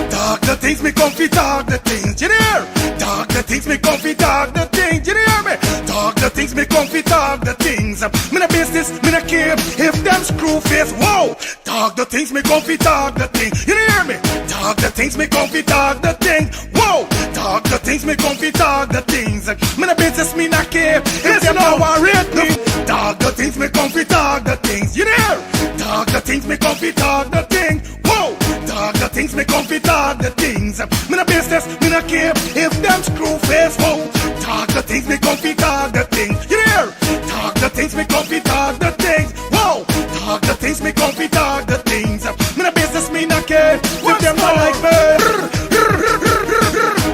Talk the things me comfy, talk the things, you hear? Talk the things me comfy, talk the things, you hear me? Talk the things me comfy, talk the things. Me no business, me no care if them screw face, whoa. Talk the things me comfy, talk the things, you hear me? Talk the things me comfy, talk the things, whoa. Talk the things me comfy, talk the things. Me no business, me no care if them no worried me. Talk the things me comfy, talk the things, you hear? Talk the things me comfy, talk the things, whoa. Talk the things me comfy, talk the things. Me no business, me no care if them screw face, whoa. Talk the things me comfy, talk the things, you hear? Talk the things me comfy, talk the things, whoa. Talk the things me comfy, talk the things. Me no business, me no care if them not like me.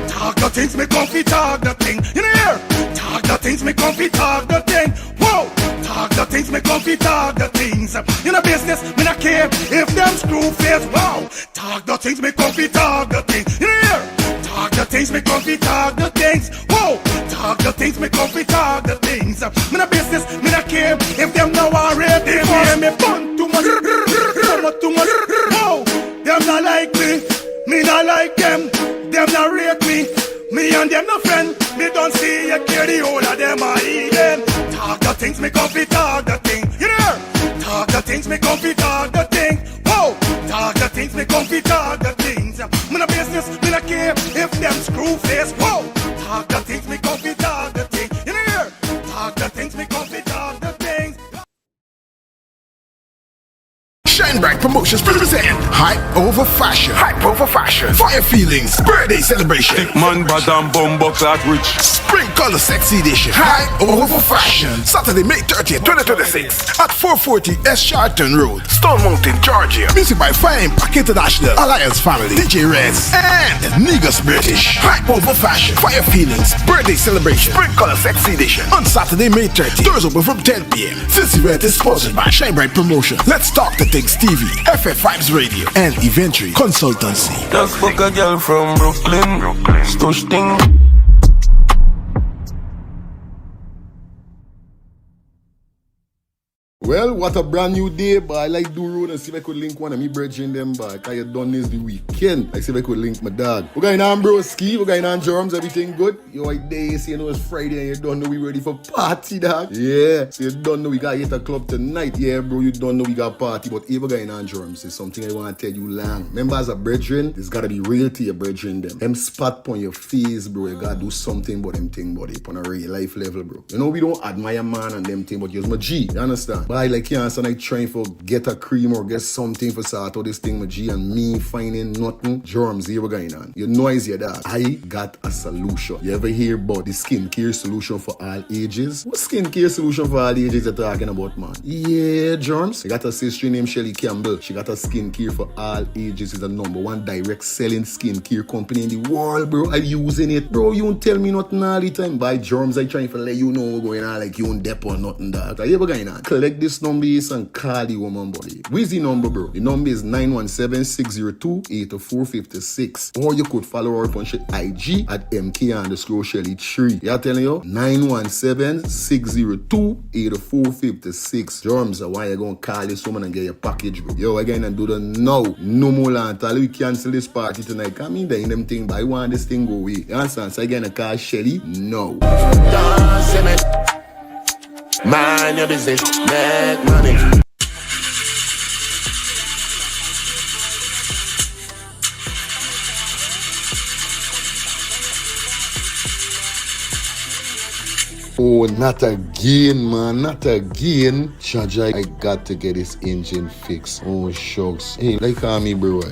Talk the things me comfy, talk the thing, you hear? Talk the things me comfy, talk the thing, whoa. Talk the things me comfy, talk the things. You know business, me not care if them screw face, wow. Talk the things me comfy, talk the things, you hear? Talk the things me comfy, talk the things, whoa. Talk the things me comfy, talk the things. Me no business, me not care if them no worried. They hear me fun too much, too much, whoa. Them not like me not like them. Them not rate me and them no friend. Me don't see you care the whole of them are eating. Talk the things me comfy, talk the thing, you hear? Talk the things me comfy, talk the thing, whoa. Talk the things me comfy, talk the things. Me no business, me no care if them screw face, whoa. Talk the things me comfy, talk the thing, you hear? Talk the things me comfy, talk the things. Shine Bright Promotions present Hype Over Fashion. Hype Over Fashion. Fire Feelings Birthday Celebration. Thick man, badam, bumbo, clock rich. Spring Color Sexy Edition. Hype Over Fashion. Saturday, May 30th, 2026 at 440 S. Charlton Road, Stone Mountain, Georgia. Music by Fire Impact International, Alliance Family, DJ Reds, and Negus British. Hype Over Fashion. Fire Feelings Birthday Celebration. Spring Color Sexy Edition on Saturday, May 30th. Doors open from 10 p.m. This event is sponsored by Shine Bright Promotions. Let's talk to things TV, FF Vibes Radio, and Eventually Consultancy. Just book a girl from Brooklyn. Stush thing. Well, what a brand new day, but I like do road and see if I could link one of me brethren them back. I had done this the weekend. I see if I could link my dog. We're going on broski, we're going on germs, everything good. Yo, like days, you know it's Friday and you don't know we ready for party, dog. Yeah, so you don't know we got hit a club tonight. Yeah, bro, you don't know we got party, but if we're going on germs, it's something I want to tell you long. Remember as a brethren, it's gotta be real to your brethren them. Them spot on your face, bro, you gotta do something about them thing, buddy, on a real life level, bro. You know we don't admire man and them thing, but you're my G, you understand? But I like you so I trying for get a cream or get something for sort out this thing with G and me finding nothing. Germs here going on. You know is your dad. I got a solution. You ever hear about the skincare solution for all ages? What skincare solution for all ages you're talking about, man? Yeah, germs. I got a sister named Shelly Campbell. She got a skincare for all ages. It's the #1 direct selling skincare company in the world, bro. I'm using it. Bro, you don't tell me nothing all the time. By germs, I trying to let you know what's going on like you don't dep or nothing, dog. Are you ever going on? Collect this number and call the woman, buddy. Where's the number, bro? The number is 917-602-8456. Or you could follow her on IG at MK_Shelly3. Yeah, telling you? 917-602-8456. Germs, why you gonna call this woman and get your package, bro? Yo, again, and do the now. No more land. Tell you we cancel this party tonight. I mean, they in them thing, but I want this thing go away. You understand? So again, I call Shelly. No. Mind your business, make money. Oh, not again, man, not again. Chaja, I got to get this engine fixed. Oh, shucks. Hey, like me, bro.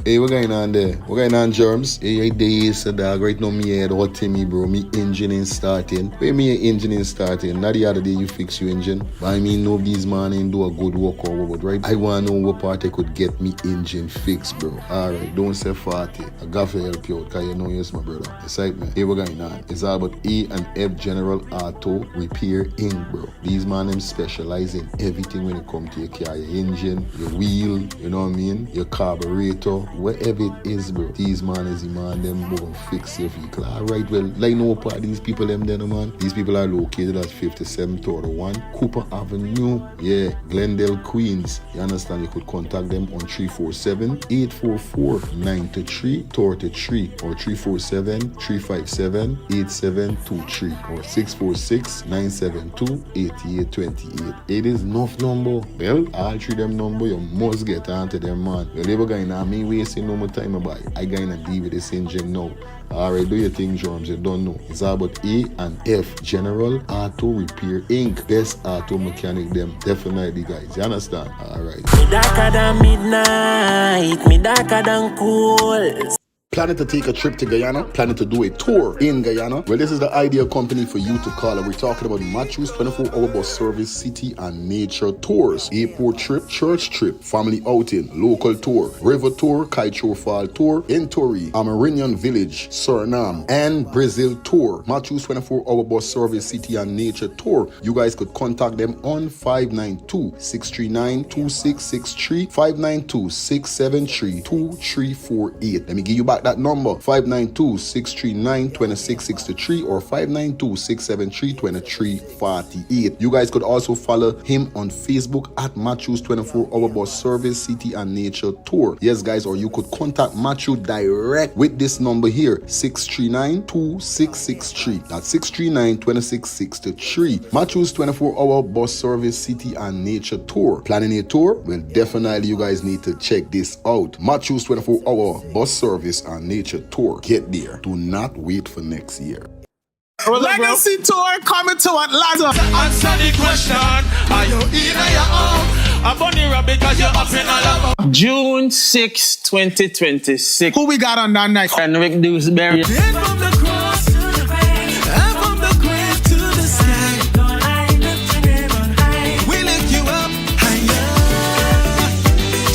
Hey, what going on there? What going on, germs? Hey, days, dog. Right now, me head hot to me, bro. Me engine ain't starting. Where me engine ain't starting? Not the other day you fix your engine. But I mean, nobody's man ain't do a good work or what, right? I want to know what part I could get me engine fixed, bro. Alright, don't say 40. I got to help you out, because you know you're my brother. Excitement. Hey, what going on? It's all about E&F General Auto Repair Inc., bro. These man, them specialize in everything when it comes to your car. Your engine, your wheel, you know what I mean? Your carburetor, whatever it is, bro. These man is the man, them go fix your vehicle. Alright, well, like no part of these people, them then, man. These people are located at 5731 Cooper Avenue. Yeah, Glendale, Queens. You understand? You could contact them on 347-844-9333 or 347-357-8723 or 646-972-8828. It is enough number. Well, all three them number, you must get onto them, man. Well, never going to me wasting no more time about it. I going to deal with this engine now. Alright, do your thing, Germs. You don't know. It's about A and F. General Auto Repair Inc. Best auto mechanic them. Definitely, guys. You understand? Alright. Me darker than midnight, me darker than cool. Planning to take a trip to Guyana? Planning to do a tour in Guyana? Well, this is the ideal company for you to call. And we're talking about Matthews 24-hour bus service, city and nature tours. Airport trip, church trip, family outing, local tour, river tour, Kaitro Fall tour, Entori, Amarinian Village, Suriname, and Brazil tour. Matthews 24-hour bus service, city and nature tour. You guys could contact them on 592-639-2663, 592-673-2348. Let me give you back that number, 592-639-2663 or 592-673-2348. You guys could also follow him on Facebook at Matthews 24-hour bus service, city and nature tour. Yes, guys, or you could contact Matthew direct with this number here, 639-2663. That's 639-2663. Matthews 24-hour bus service, city and nature tour. Planning a tour? Well, definitely you guys need to check this out. Matthews 24-hour bus service and nature tour. Get there. Do not wait for next year. Legacy tour coming to Atlanta. Answer the question. Are you in your own? A bunny rabbit because you're up in a love. June 6, 2026. Who we got on that night? Henrik Dewsbury. From the cross to the grave, and from the grave to the sky. We lift you up higher.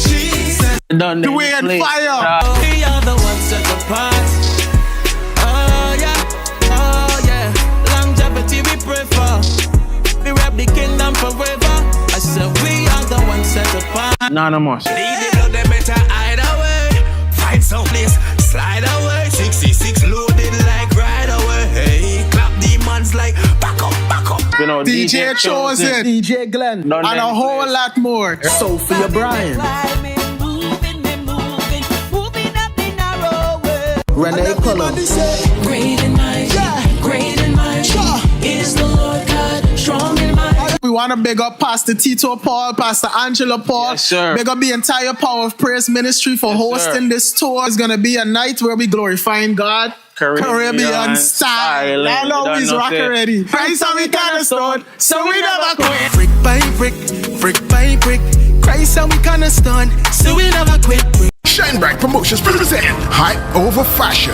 Jesus. The way and fire. We are the ones set apart. Oh yeah. Longevity we pray for. We rap the kingdom forever. I said we are the ones set apart. Anonymous. Leave it on the better either way. Find some place, slide away. 66 loaded like right away. Hey, clap demons like back up. You know, DJ Chosen, DJ Glenn, and a whole lot more. Sophia Bryan, Renee Cullum. Great in mind, is the Lord God, strong in mind. We want to big up Pastor Tito Paul, Pastor Angela Paul. Yes, sir. Big up the entire Power of Praise Ministry for hosting this tour. It's going to be a night where we glorifying God. Caribbean style. I know he's rock already. Christ and we cornerstone, so we never quit. Brick by brick, Christ and we cornerstone, so we never quit. Shine Bright Promotions present Hype Over Fashion.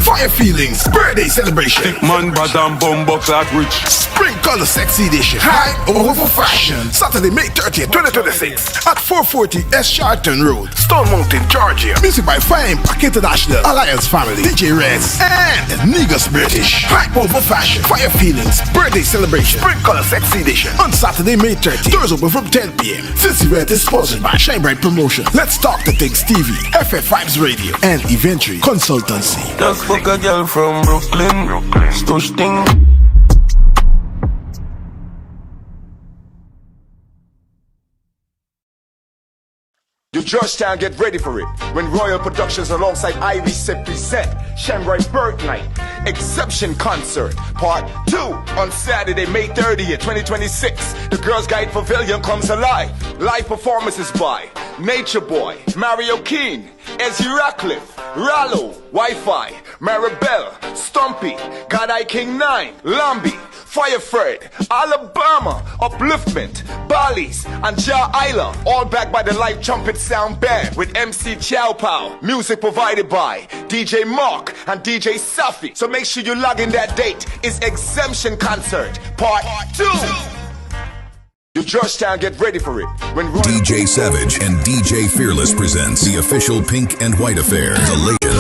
Fire Feelings Birthday Celebration. Man, badam, bomba, clock rich. Spring Color Sexy Edition. Hype Over Fashion. Saturday, May 30th, 2026 at 440 S. Charlton Road, Stone Mountain, Georgia. Music by Fire Impact International, Alliance Family, DJ Reds, and Negus British. Hype Over Fashion. Fire Feelings Birthday Celebration. Spring Color Sexy Edition on Saturday, May 30th. Doors open from 10 p.m. This event is sponsored by Shine Bright Promotions. Let's talk to things TV, FF Vibes Radio, and Eventually Consultancy. Just fuck a girl from Brooklyn. Stush thing. You Georgetown, get ready for it. When Royal Productions alongside Ivy Set present Shamrock Birth Night Exception Concert Part 2 on Saturday, May 30th, 2026. The Girls Guide Pavilion comes alive. Live performances by Nature Boy, Mario Keen, Ezzy Ratcliffe, Rallo, Wi-Fi, Maribel, Stumpy, God I King 9, Lambi, Fire Fred, Alabama, Upliftment, Bali's, and Ja Isla, all backed by the live trumpet sound band with MC Chow Pow. Music provided by DJ Mark and DJ Safi. So make sure you log in that date. It's Exemption Concert Part 2. You Georgetown, get ready for it. When DJ Savage and DJ Fearless presents the official Pink and White Affair, The Legend.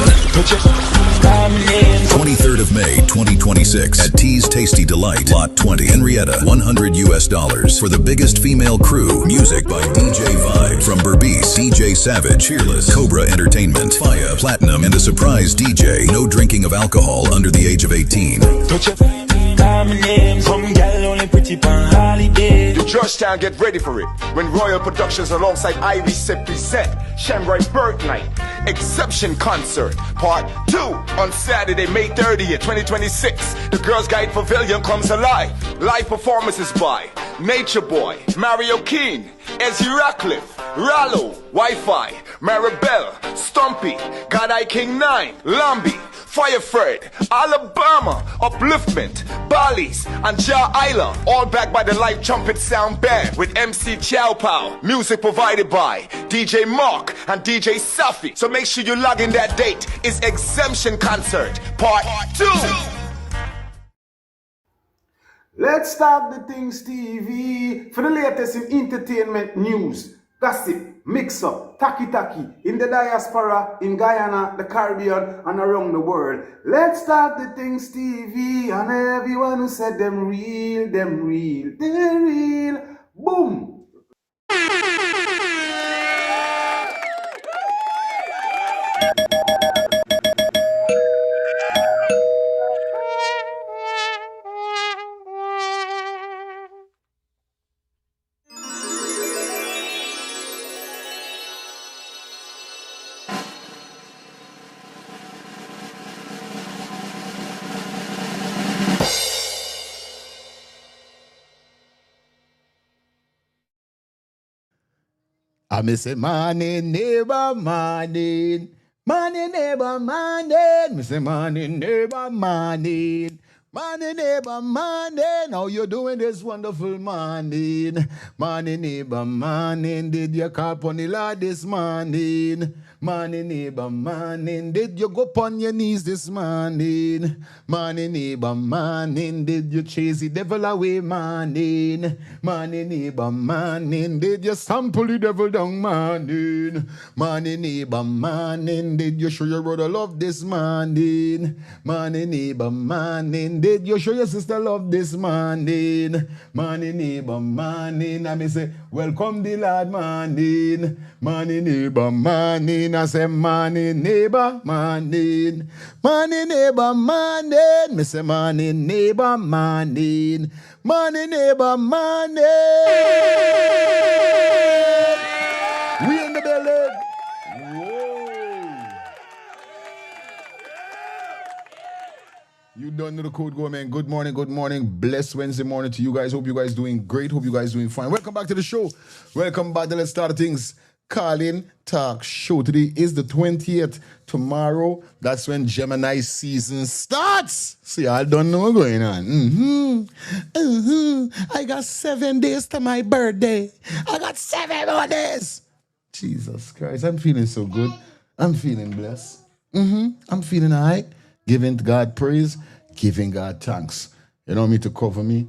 23rd of May, 2026 at T's Tasty Delight, Lot 20, Henrietta, $100 for the biggest female crew. Music by DJ Vibe from Berbice, DJ Savage, Fearless, Cobra Entertainment, Faya, Platinum, and a surprise DJ. No drinking of alcohol under the age of 18. Touch up, call my name. Some gal only pretty pan holiday. The Georgetown, get ready for it. When Royal Productions alongside Iris present Shamrock Birth Night Exception Concert Part 2 on Saturday, May 30th, 2026. The Girls Guide Pavilion comes alive. Live performances by Nature Boy, Mario Keen, Ezzy Ratcliffe, Rallo, Wi-Fi, Maribel, Stumpy, God I King 9, Lambi, Firefred, Alabama, Upliftment, Bali's, and Ja Isla, all backed by the live trumpet sound band with MC Chow Pow. Music provided by DJ Mark and DJ Safi. So make sure you log in that date. It's Exemption Concert Part 2. Let's start the things TV for the latest in entertainment news, gossip, mix-up, taki-taki in the diaspora, in Guyana, the Caribbean, and around the world. Let's start the things TV, and everyone who said them real, they're real. Boom! I miss it morning, neighbor, morning. Morning, neighbor, morning. Miss it morning, neighbor, morning. Morning, neighbor, morning. How you doing this wonderful morning? Morning, neighbor, morning. Did you call upon the Lord this morning? Morning, neighbor, morning. Did you go upon your knees this morning? Morning, neighbor, morning. Did you chase the devil away, morning? Morning, neighbor, morning. Did you sample the devil down, morning? Morning, neighbor, morning. Did you show your brother love this morning? Morning, neighbor, morning. Did you show your sister love this morning? Morning, neighbor, morning. I may say, welcome the Lord, morning. Morning, neighbor, morning. I say, morning, neighbor, morning. Morning, neighbor, morning. Me say, morning, neighbor, morning. Morning, neighbor, morning. We in the building. You don't know the code, go, man. Good morning. Blessed Wednesday morning to you guys. Hope you guys doing great. Hope you guys doing fine. Welcome back to the show. Welcome back to Let's Start Things. Call-in Talk Show. Today is the 20th. Tomorrow, that's when Gemini season starts. See, I don't know what's going on. I got 7 days to my birthday. I got 7 more days. Jesus Christ, I'm feeling so good. I'm feeling blessed. I'm feeling all right. Giving God praise, giving God thanks. You know me to cover me?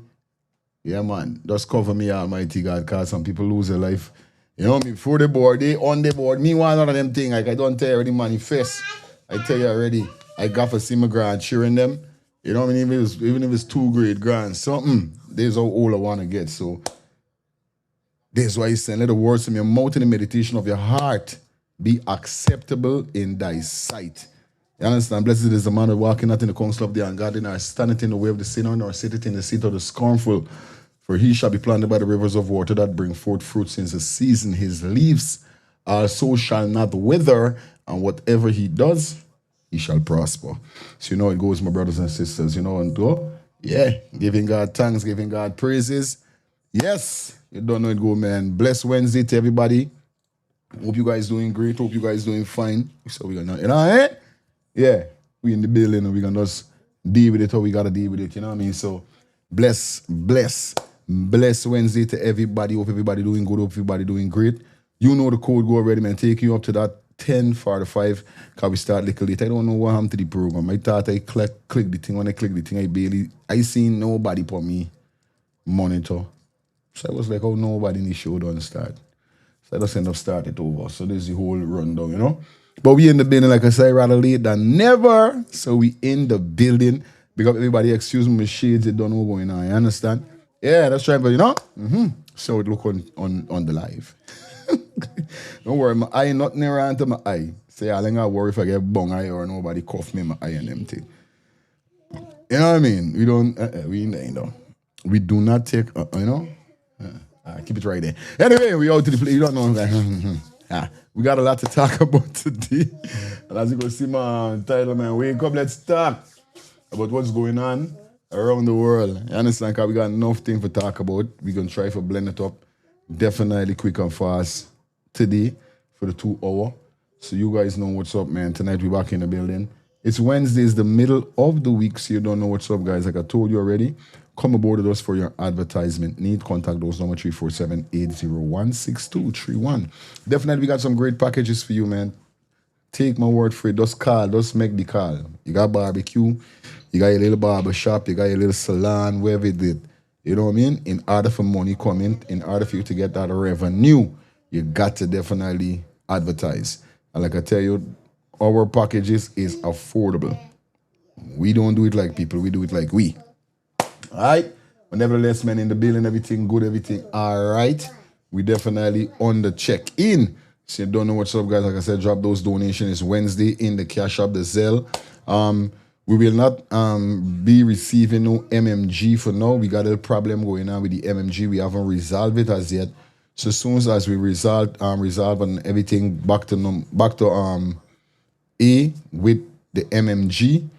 Yeah, man. Just cover me, Almighty God, because some people lose their life. You know me, before the board, they on the board. Me one of them thing, like I don't tell you already manifest. I tell you already, I got for see my grandchildren them. You know what I mean? Even if it's 2 grade grand, something, there's how old I want to get. So, that's why he said, let the words from your mouth and the meditation of your heart be acceptable in thy sight. You understand? Blessed is the man who walking not in the counsel of the ungodly, nor standeth in the way of the sinner, nor sitteth in the seat of the scornful. For he shall be planted by the rivers of water that bring forth fruit since the season. His leaves also shall not wither, and whatever he does, he shall prosper. So you know it goes, my brothers and sisters. You know, and go, yeah, giving God thanks, giving God praises. Yes, you don't know it go, man. Blessed Wednesday to everybody. Hope you guys doing great. Hope you guys doing fine. So we're gonna, you know, eh? Yeah, we in the building and we can just deal with it how we gotta deal with it, you know what I mean? So bless Wednesday to everybody. Hope everybody doing good, hope everybody doing great. You know the code go already, man. Taking you up to that 10:45 because we start little late. I don't know what happened to the program. I thought I click the thing. When I click the thing, I seen nobody for me monitor. So I was like, oh, nobody in the show don't start. So I just end up starting it over. So this is the whole rundown, you know? But we in the building, like I say, rather late than never. So we in the building. Because everybody, excuse me, my shades, you don't know what's going on. You understand? Yeah, that's right, but you know? So it look on the live. Don't worry, my eye not near onto my eye. Say, I ain't gonna worry if I get bung eye or nobody cough me in my eye and them thing. You know what I mean? We don't, we ain't though. We do not take, you know? Keep it right there. Anyway, we out to the place. You don't know. We got a lot to talk about today. And as you can see my title, man, wake up, let's talk about what's going on around the world. You understand? Because we got enough things to talk about. We're going to try to blend it up. Definitely quick and fast today for the 2 hour. So you guys know what's up, man. Tonight we back in the building. It's Wednesday, it's the middle of the week, so you don't know what's up, guys. Like I told you already, come aboard with us for your advertisement need. Contact those number 347-801-6231. Definitely we got some great packages for you, man. Take my word for it. Just call, just make the call. You got barbecue, you got your little barber shop, you got your little salon, wherever it did. You know what I mean? In order for money coming, in order for you to get that revenue, you got to definitely advertise. And like I tell you, our packages is affordable. We don't do it like people, we do it like we. All right? But nevertheless, man, in the building, everything good, everything all right. We definitely on the check-in. So you don't know what's up, guys. Like I said, drop those donations. It's Wednesday in the Cash App, the Zelle. We will not be receiving no MMG for now. We got a problem going on with the MMG. We haven't resolved it as yet. So as soon as we resolve and everything back to A with the MMG,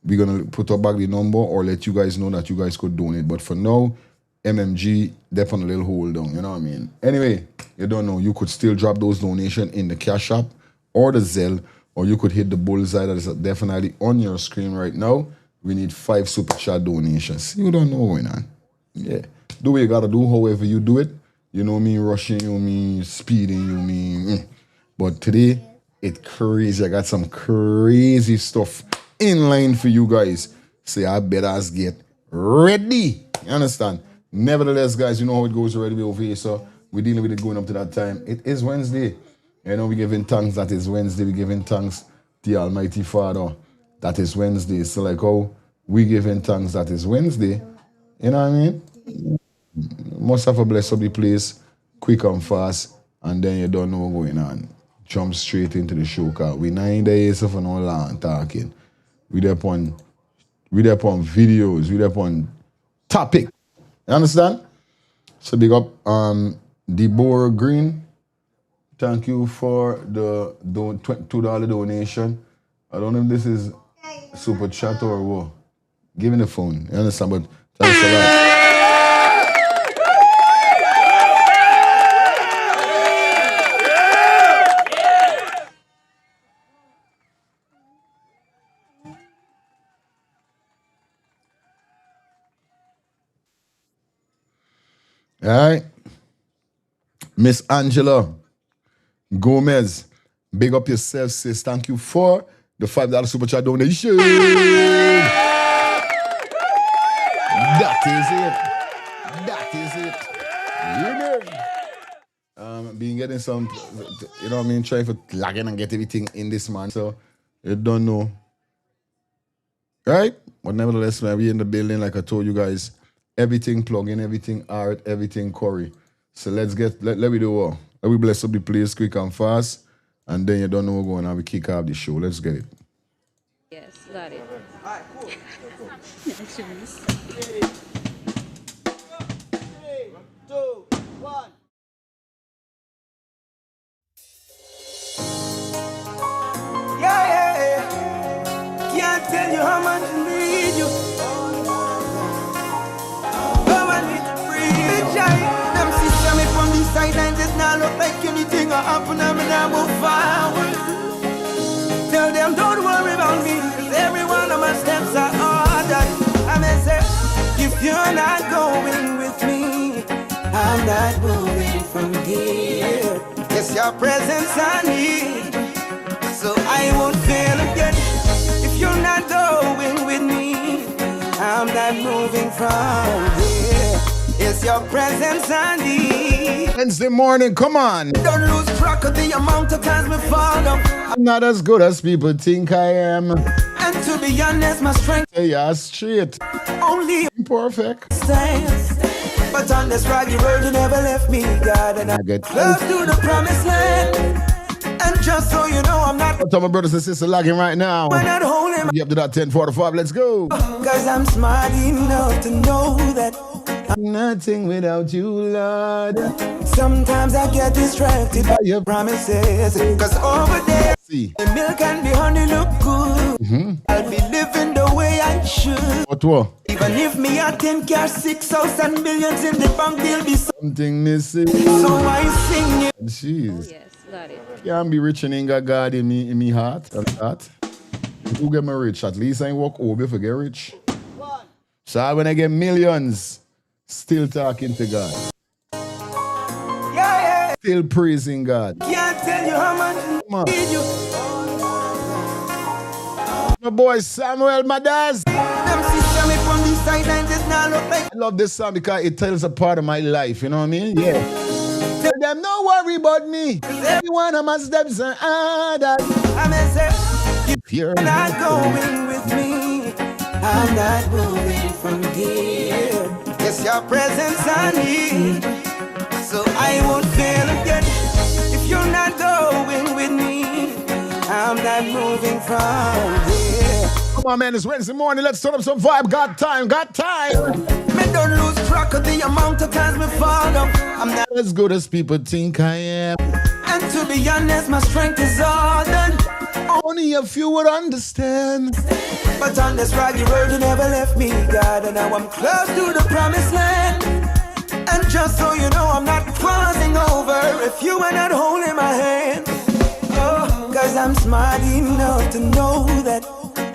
we're gonna put up back the number or let you guys know that you guys could donate. But for now, MMG definitely a little hold down. You know what I mean? Anyway, you don't know. You could still drop those donations in the Cash App or the Zelle, or you could hit the bullseye that is definitely on your screen right now. We need 5 super chat donations. You don't know what's going on. Yeah. Do what you gotta do, however you do it. You know me rushing, you me speeding, you me. But today, it's crazy. I got some crazy stuff in line for you guys. So I better get ready. You understand? Nevertheless, guys, you know how it goes already over here. So we're dealing with it going up to that time. It is Wednesday. You know, we're giving thanks that is Wednesday. We're giving thanks to the Almighty Father that is Wednesday. So like how we giving thanks that is Wednesday. You know what I mean? Must have a bless up the place quick and fast, and then you don't know what's going on. Jump straight into the show, cause we 9 days for no long talking. We there upon videos, we there upon topic. You understand? So big up Deborah Green. Thank you for the $2 donation. I don't know if this is super chat or what. Give me the phone. You understand? But thanks a lot. All right. Miss Angela Gomez, big up yourself, sis. Thank you for the $5 super chat donation. That is it. You know. Been getting some, you know what I mean, trying to log in and get everything in this man. So you don't know. Right? But nevertheless, man, we in the building, like I told you guys. Everything plug-in, everything art, everything Corey. So let me do what? Let me bless up the place quick and fast. And then you don't know what's going on. We kick off the show. Let's get it. Yes, got it. All right, cool. 3, 2, 1. Yeah. Can't tell you how much I need you. From the sidelines, it now look like anything will happen, and me now move forward. Tell them don't worry about me, cause every one of my steps are ordered. I may say, if you're not going with me, I'm not moving from here. It's your presence I need, so I won't fail again. If you're not going with me, I'm not moving from here. It's It's your presence I need. Wednesday morning, come on. Don't lose track of the amount of times we fall up. I'm not as good as people think I am. And to be honest, my strength yeah, straight. Only imperfect. Stands. But on this rocky road, you never left me, God. And I get close to the promised land. And just so you know, I'm not. Tell my brothers and sisters logging right now. We're not holding. You up to that 10:45. Let's go. Cause I'm smart enough to know that I'm nothing without you, Lord. Sometimes I get distracted by your promises. Cause over there, the milk and the honey look good. I'll be living the way I should. What? Even if me a 10 car, 6 house and millions in the bank, there'll be something missing. So I sing it. Jeez. Yes, got it. Can't be rich and ain't got God in me heart. That's that. Who get me rich? At least I ain't walk over if I get rich. So when I get millions, still talking to God. Yeah. Still praising God. Can't tell you how much I need you. My boy Samuel Madaz. I love this song because it tells a part of my life, you know what I mean? Yeah. Tell them, no worry about me. Every one of my steps are harder. If you're not going with me, I'm not moving from here. It's your presence I need, so I won't fail again. If you're not going with me, I'm not moving from here. Come on, man, it's Wednesday morning. Let's turn up some vibe. Got time. Me don't lose track of the amount of times me fall up. I'm not as good as people think I am. And to be honest, my strength is all done. Only a few would understand. But on this rocky road, you never left me, God. And now I'm close to the promised land. And just so you know, I'm not crossing over if you are not holding my hand. Oh, cause I'm smart enough to know that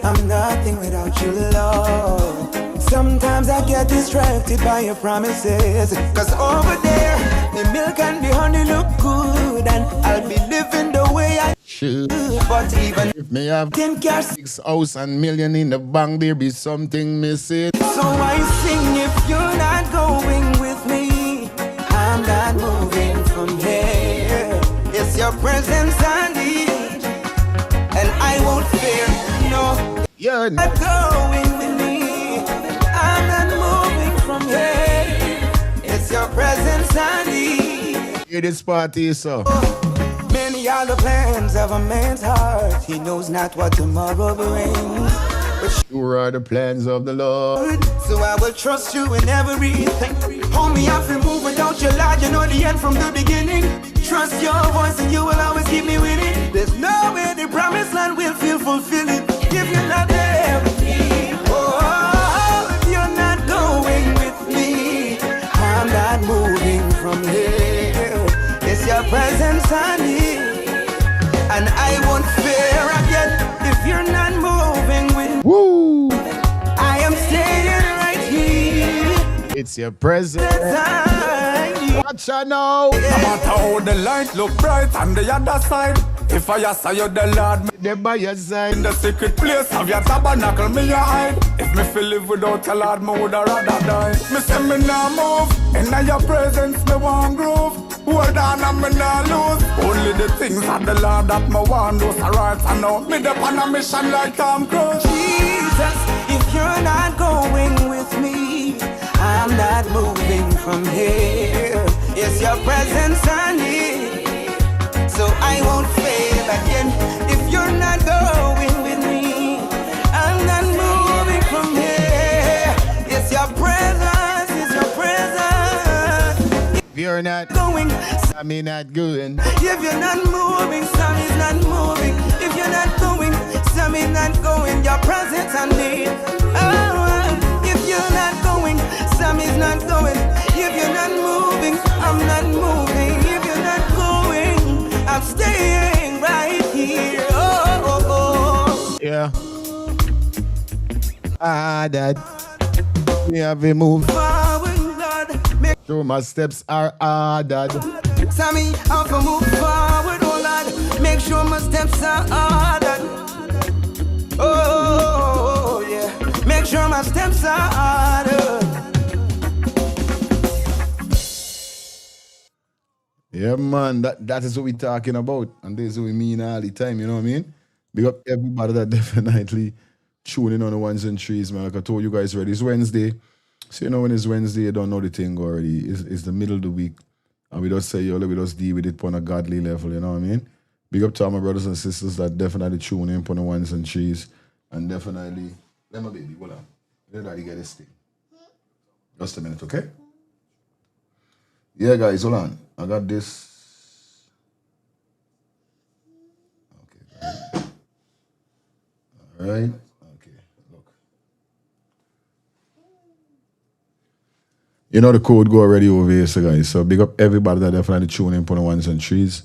I'm nothing without you, Lord. Sometimes I get distracted by your promises. Cause over there, the milk and the honey look good. And I'll be living the way I should. But even if me have 10 cars, 6 house and million in the bank, there be something missing. So I sing, if you're not going with me, I'm not moving from here. It's your presence I need, and I won't fear, no. You're not going with me, I'm not moving from here. It's your presence I need. Hear this party, so. Many are the plans of a man's heart. He knows not what tomorrow brings. But sure are the plans of the Lord. So I will trust you in everything. Hold me up and move without your light. You know the end from the beginning. Trust your voice and you will always keep me winning. There's no way the promised land will feel fulfilling if you're not there with me. Oh, if you're not going with me, I'm not moving from here. It's your presence I need, and I won't fear again if you're not moving with me. Woo! I am staying right here. It's your presence. Watch out now. No matter how the light look bright on the other side. If I saw you, the Lord, me there by your side. In the secret place of your tabernacle, me your hide. If me feel live without your Lord, me woulda rather die. Me say me nah move, in your presence me want groove. Hold on and me nah lose. Only the things of the Lord that me want do. So right I know, me dey on a mission like Tom Cruise. Jesus, if you're not going with me, I'm not moving from here. It's your presence I need, so I won't fail again. If you're not going with me, I'm not moving from here. It's your presence, it's your presence. If you're not going, I mean not going. If you're not moving, Sammy's not moving. If you're not going, Sammy's not going. Your presence I need. Oh, if you're not going, Sammy's not going. If you're not moving, I'm not moving. If you're not going, I'm staying right here. Oh. Yeah. Dad. Me have a move. Sure, my steps are Dad. Sammy, I have to move forward, oh Lord. Make sure my steps are ordered. Oh, yeah. Make sure my steps are ordered. Yeah, man, that is what we're talking about. And this is what we mean all the time, you know what I mean? Big up everybody that definitely tuning on the ones and threes, man. Like I told you guys already, it's Wednesday. So you know when it's Wednesday, you don't know the thing already. It's the middle of the week. And we just say, yo, we just deal with it on a godly level, you know what I mean? Big up to all my brothers and sisters that definitely tune in on the ones and threes. And definitely, let my baby, hold on. Let daddy get this thing. Just a minute, okay? Yeah, guys, hold on. I got this. Okay. All right. Okay. Look. You know the code go already over here, so guys. So big up everybody that definitely tune in on the ones and threes.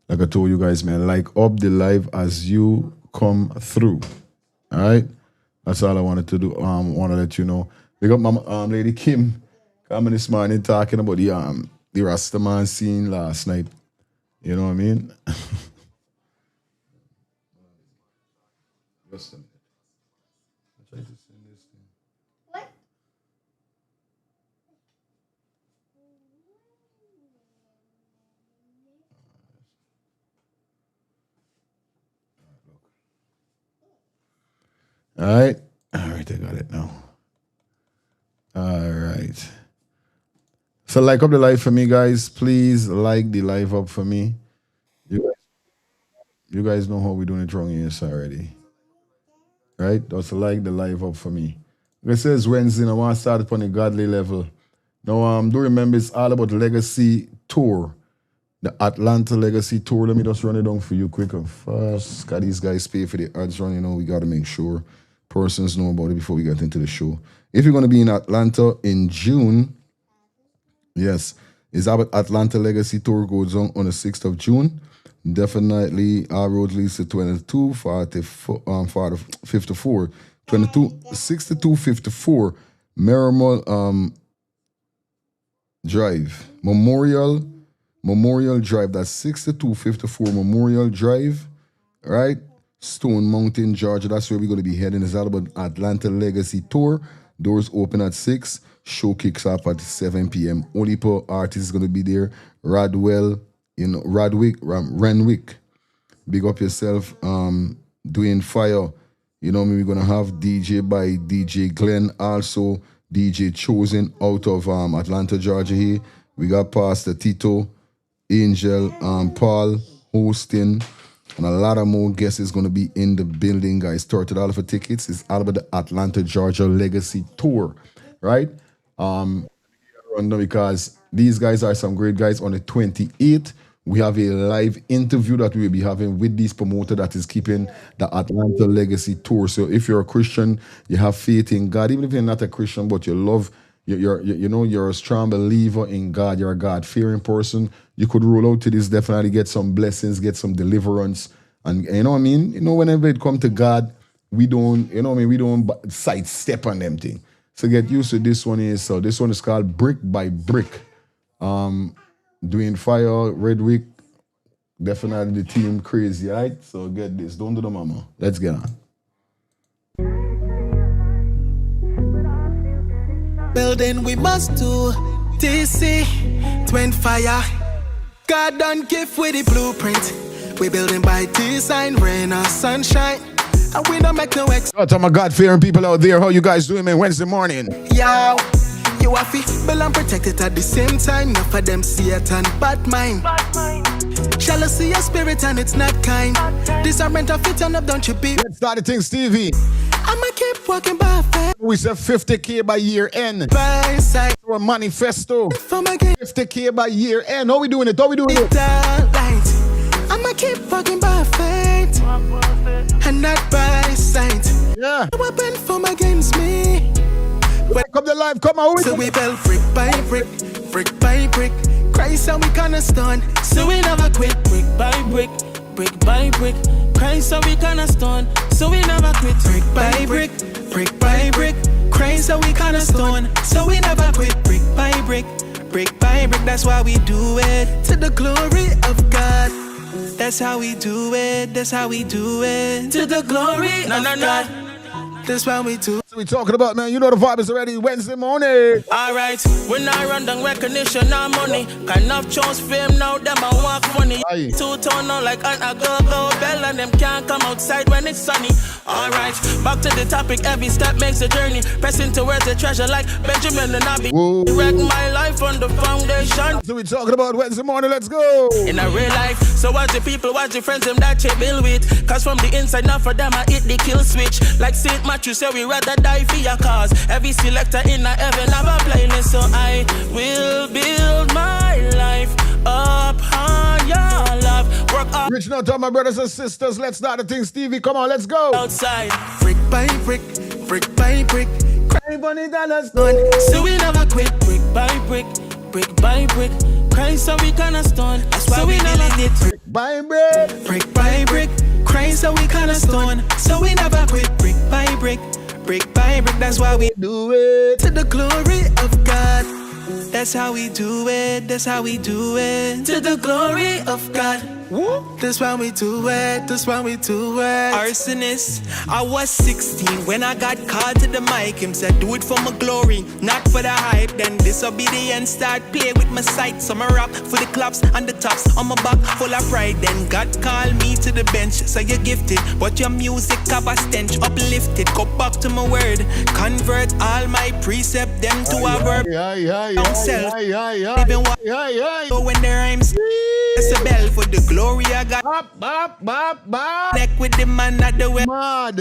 Like I told you guys, man, like up the live as you come through. All right. That's all I wanted to do. Want to let you know. Big up my lady Kim coming this morning talking about the Rastaman scene last night. You know what I mean? Just a minute. I tried to send this thing. What? All right, I got it now. All right. So like up the live for me, guys. Please like the live up for me. You guys know how we're doing it wrong here already. Right? Just like the live up for me. Like I says Wednesday, I want to start upon a godly level. Now, do remember it's all about Legacy Tour. The Atlanta Legacy Tour. Let me just run it down for you quick and fast. Because these guys pay for the ads run, you know, we got to make sure persons know about it before we get into the show. If you're going to be in Atlanta in June, yes, it's about Atlanta Legacy Tour goes on the 6th of June. Definitely, our road leads to 5254, 6254 Merrimont Drive, Memorial Drive. That's 6254 Memorial Drive, right? Stone Mountain, Georgia. That's where we're going to be heading. It's all about Atlanta Legacy Tour. Doors open at 6. Show kicks off at 7 p.m. Only per artist is going to be there. Radwell, Renwick. Big up yourself. Doing fire. You know, we're going to have DJ by DJ Glenn. Also, DJ Chosen out of Atlanta, Georgia here. We got Pastor Tito, Angel, Paul hosting. And a lot of more guests is going to be in the building, guys. $30 for tickets. It's all about the Atlanta, Georgia Legacy Tour, right? Because these guys are some great guys. On the 28th, we have a live interview that we will be having with this promoter that is keeping the Atlanta Legacy Tour. So if you're a Christian, you have faith in God, even if you're not a Christian, but you love, you're a strong believer in God, you're a God-fearing person, you could roll out to this, definitely get some blessings, get some deliverance. And you know what I mean? You know, whenever it comes to God, we don't, you know what I mean? We don't sidestep on them things. So get used to this one is, so this one is called Brick by Brick. Doing fire, Redwick, definitely the team crazy, right? So get this, don't do the mama. Let's get on. Building we must do, TC, twin fire. God done give with the blueprint. We building by design, rain or sunshine. And we don't make no ex. Shout out to my God-fearing people out there. How you guys doing, man? Wednesday morning. Yo, you are feeble and protected at the same time. Not for them see it and bad mind. Jealousy a spirit and it's not kind. Discernment of it and up, don't you be. Let's start the thing, Stevie. I'ma keep walking by faith. We said 50K by year end. By side. Our manifesto. 50K by year end. How we doing it? How we doing it? I'ma keep walking by faith and not by sight. Yeah. No weapon form against me. Come the live, come out. So we build brick by brick, brick by brick. Christ and we cornerstone. So we never quit. Brick by brick, brick by brick. Christ and we cornerstone. So we never quit. Brick by brick, brick by brick. Christ and we cornerstone. So we never quit. Brick by brick, brick by brick. That's why we do it to the glory of God. That's how we do it. That's how we do it to the glory of God. That's why we do. So We talking about, man, you know the vibe is already Wednesday morning. Alright, when I run down recognition and money, kind of chose fame now, them I walk funny. Aye. Two-tone now like an go-go bell, and them can't come outside when it's sunny. Alright, back to the topic, every step makes a journey. Pressing towards the treasure like Benjamin and Abby. Wreck my life on the foundation. So we talking about Wednesday morning, let's go. In a real life, so watch the people, watch the friends, them that you build with. Cause from the inside, not for them, I hit the kill switch. Like St. Matthew say, we rather die for your cause. Every selector in a heaven have a playlist, so I will build my life up on your love. Work up. Reaching out to all my brothers and sisters, let's start the thing, Stevie. Come on, let's go. Outside, brick by brick, brick by brick. Cry bunny dollars done, so we never quit. Brick by brick, brick by brick. Cry so we kinda stone, that's why we never quit. Brick by brick, brick by brick. Cry so we kinda stone, so we never quit. Brick by brick, brick by brick. That's why we do it to the glory of God. That's how we do it. That's how we do it. To the glory of God. That's why we do it. That's why we do it. Arsonist. I was 16 when I got called to the mic. Him said, do it for my glory, not for the hype. Then disobedience start play with my sight. So I rap for the claps and the tops on my back full of pride. Then God called me to the bench. So you're gifted, but your music have a stench. Uplifted, go back to my word. Convert all my precept them to a verb. Self. Even what when the rhymes. It's a bell for the glory I got. Neck with the man at the way.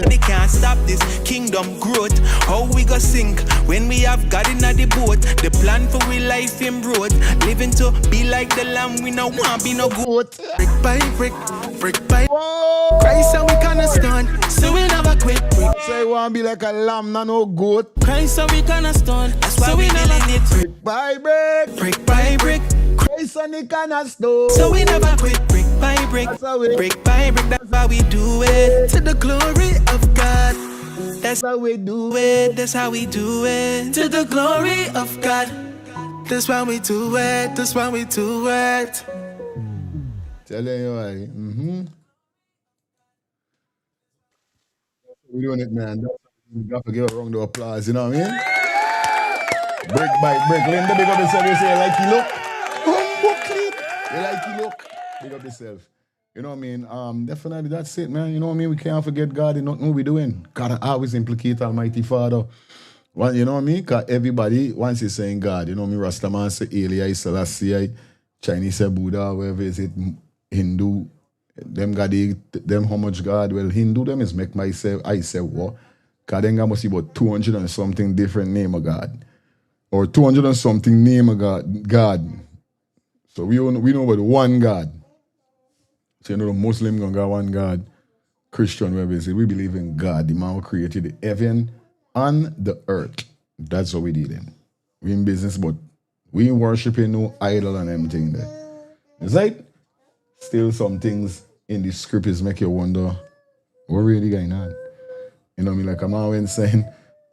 They can't stop this kingdom growth. How we go sink when we have God in the boat? The plan for we life in road. Living to be like the lamb, we no want be no goat. Brick by brick, brick by Christ and we kinda stun, so we never quit. Say want be like a lamb, no goat. Christ and we kinda stun, so we never quit. Brick by brick, brick by brick. Christ and he kinda stone, so we never quit. Brick by brick, brick by brick. That's how we do it. To the glory of God. That's how we do it. That's how we do it. To the glory of God. That's why we do it. That's why we do it. Telling you why. We're doing it, man. You got to give a round of applause, you know what I mean? Brick by brick. Linda, big up yourself. You say, you like you look? You like you look? Big up yourself. You know what I mean? Definitely that's it, man. You know what I mean? We can't forget God in nothing we're doing. Gotta always implicate Almighty Father. Well, you know what I mean? Because everybody, once you're saying God, you know what I mean? Rastaman say Eli, Selassie, Chinese say Buddha, wherever is it, Hindu, them God, them how much God? Well, Hindu, them is make myself, I say what? Because then God must see about 200 and something different name of God. Or 200 and something name of God. So we know about one God. So you know the Muslim gonna got one God. Christian, wherever it is, we believe in God, the man who created the heaven and the earth. That's what we did in. We in business, but we ain't worshiping no idol and everything there. It's like still some things in the scriptures make you wonder what really going on. You know what I mean? Like a man went saying,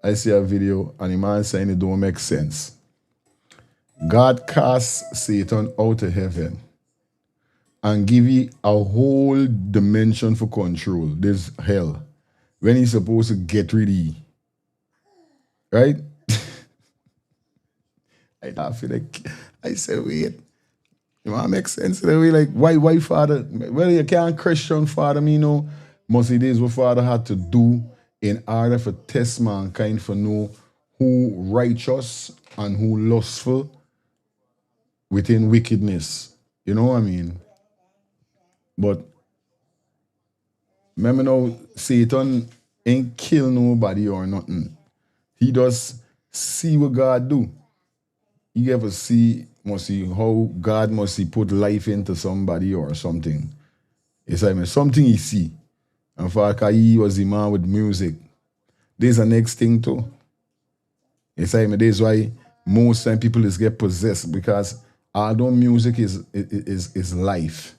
I see a video and the man saying it don't make sense. God cast Satan out of heaven and give you a whole dimension for control. There's hell. When he's supposed to get rid of you. Right? I feel like, I say, wait. You know, it makes sense. Way like, why Father? Well, you can't question Father, me know. Most of the days what Father had to do in order for test mankind for know who righteous and who lustful within wickedness. You know what I mean? But remember now, Satan ain't kill nobody or nothing. He does see what God do. You ever must see how God must see put life into somebody or something. It's like something he see. And for he was the man with music. There's the next thing too. It's like that's why most time people is get possessed, because although music is life,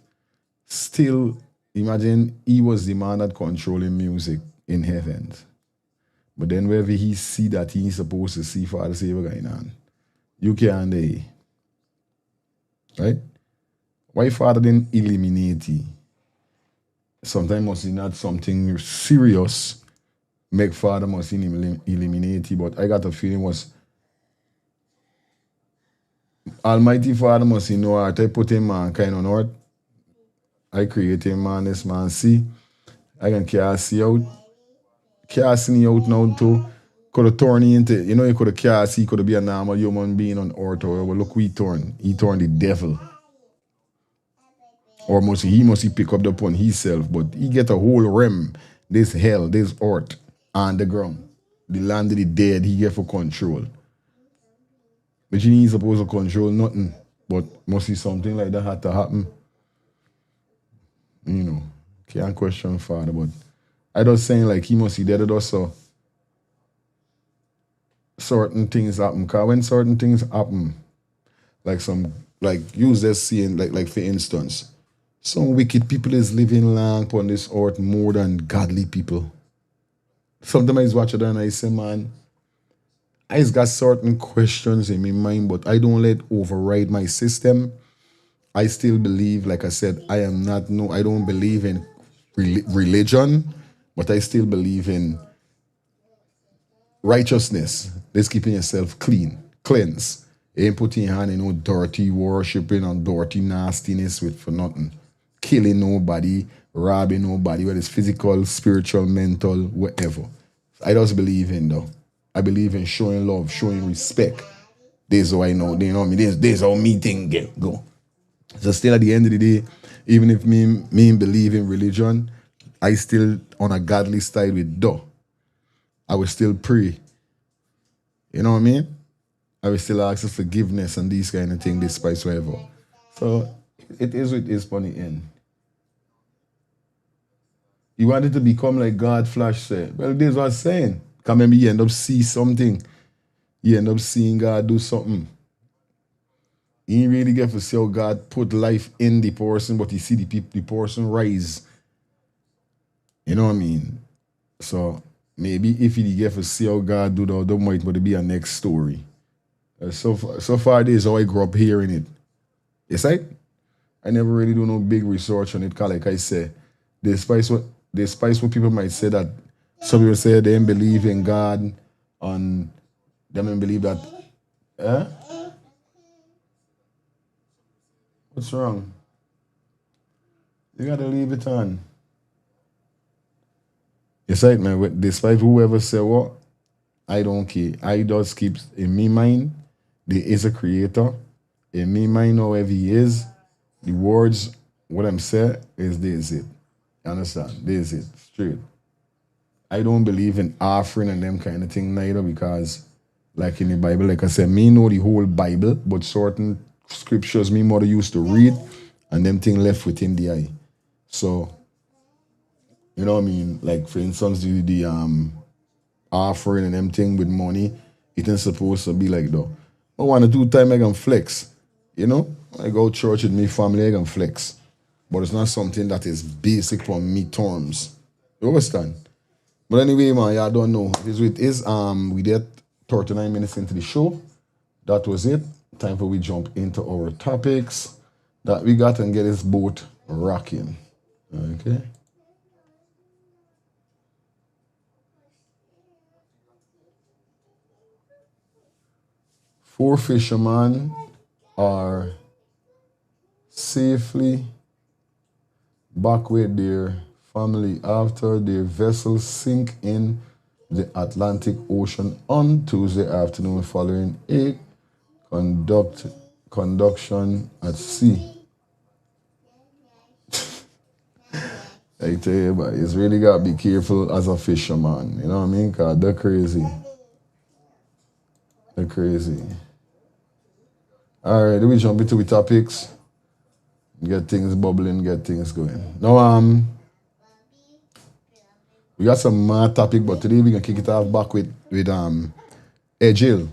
still imagine he was the man that controlling music in heaven. But then wherever he see that he's supposed to see Father say what's going on. You can't they. Right? Why Father didn't eliminate you? Sometimes must be not something serious make Father must eliminate it, but I got a feeling was Almighty Father must know heart. I put him mankind on earth. I create him man, this man see. I can cast you out. Casting you out now too. Could have torn you into, you could have cast, he could have been a normal human being on earth, or well, look, we torn. He torn the devil. Or he must pick up the upon himself, but he get a whole realm, this hell, this earth, on the ground. The land of the dead, he get for control. But he ain't supposed to control nothing. But must be something like that had to happen. Can't question Father, but I just saying like he must see that it also certain things happen. Because when certain things happen, use this saying, like for instance, some wicked people is living long upon this earth more than godly people. Sometimes I watch it and I say, man, I just got certain questions in my mind, but I don't let override my system. I still believe, like I said, I don't believe in religion, but I still believe in righteousness. That's keeping yourself cleansed. You ain't putting your hand in no dirty worshiping and dirty nastiness for nothing. Killing nobody, robbing nobody, whether it's physical, spiritual, mental, whatever. I just believe in though. I believe in showing love, showing respect. This is how I know. They know me. This is how me thing go. So still at the end of the day, even if me believe in religion, I still on a godly side with dough. I will still pray. You know what I mean? I will still ask for forgiveness and these kind of things, despite whatever. So it is what it is for the end. You wanted to become like God Flash said. Well, this is what I'm saying. Because maybe you end up see something. You end up seeing God do something. You ain't really get to see how God put life in the person, but you see the person rise. You know what I mean? So maybe if you get to see how God do that might be a next story. So far this is how I grew up hearing it. Yes, I never really do no big research on it, because like I say, despite what people might say, that some people say they don't believe in God and they don't believe that. What's wrong? You gotta leave it on. Yes, right, man. Despite whoever say what, I don't care. I just keep in my mind, there is a creator. In my mind, however he is, the words, what I'm saying is this is it. You understand? This is it. Straight. I don't believe in offering and them kind of thing neither, because like in the Bible, like I said, me know the whole Bible, but certain scriptures me mother used to read and them thing left within the eye. So, you know what I mean? Like for instance, the offering and them thing with money, it ain't supposed to be like that. But 1 or 2 times I can flex. You know? I go to church with me family, I can flex. But it's not something that is basic for me terms. You understand? But anyway, man, y'all don't know. We did 39 minutes into the show. That was it. Time for we jump into our topics that we got and get this boat rocking. Okay. Four fishermen are safely back with their family after their vessel sank in the Atlantic Ocean on Tuesday afternoon following a conduction at sea. I tell you, but it's really got to be careful as a fisherman. You know what I mean? Because they're crazy. They're crazy. All right, then we jump into the topics. Get things bubbling, get things going. Now, we got some mad topic, but today we're going to kick it off back with Ejil.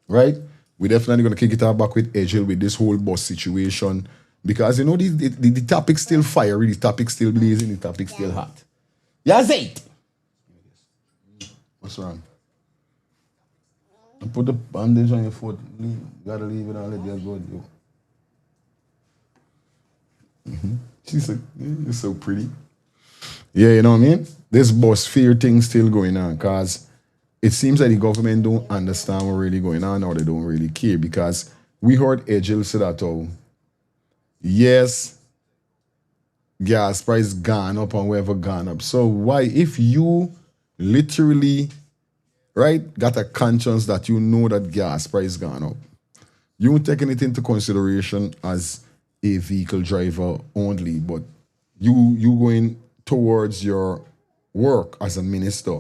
Right? We're definitely going to kick it off back with Ejil with this whole bus situation. Because, you know, the topic's still fiery, the topic's still blazing, the topic's still hot. Yes, it. What's wrong? Put the bandage on your foot. You gotta leave it and let it go. She's like, you're so pretty. Yeah, you know what I mean? This bus fear thing still going on because it seems that the government don't understand what's really going on or they don't really care because we heard Ejil say that, oh, yes, gas price gone up and whatever gone up. So why, if you literally, right, got a conscience that you know that gas price gone up, you won't take anything into consideration as a vehicle driver only, but you going towards your work as a minister,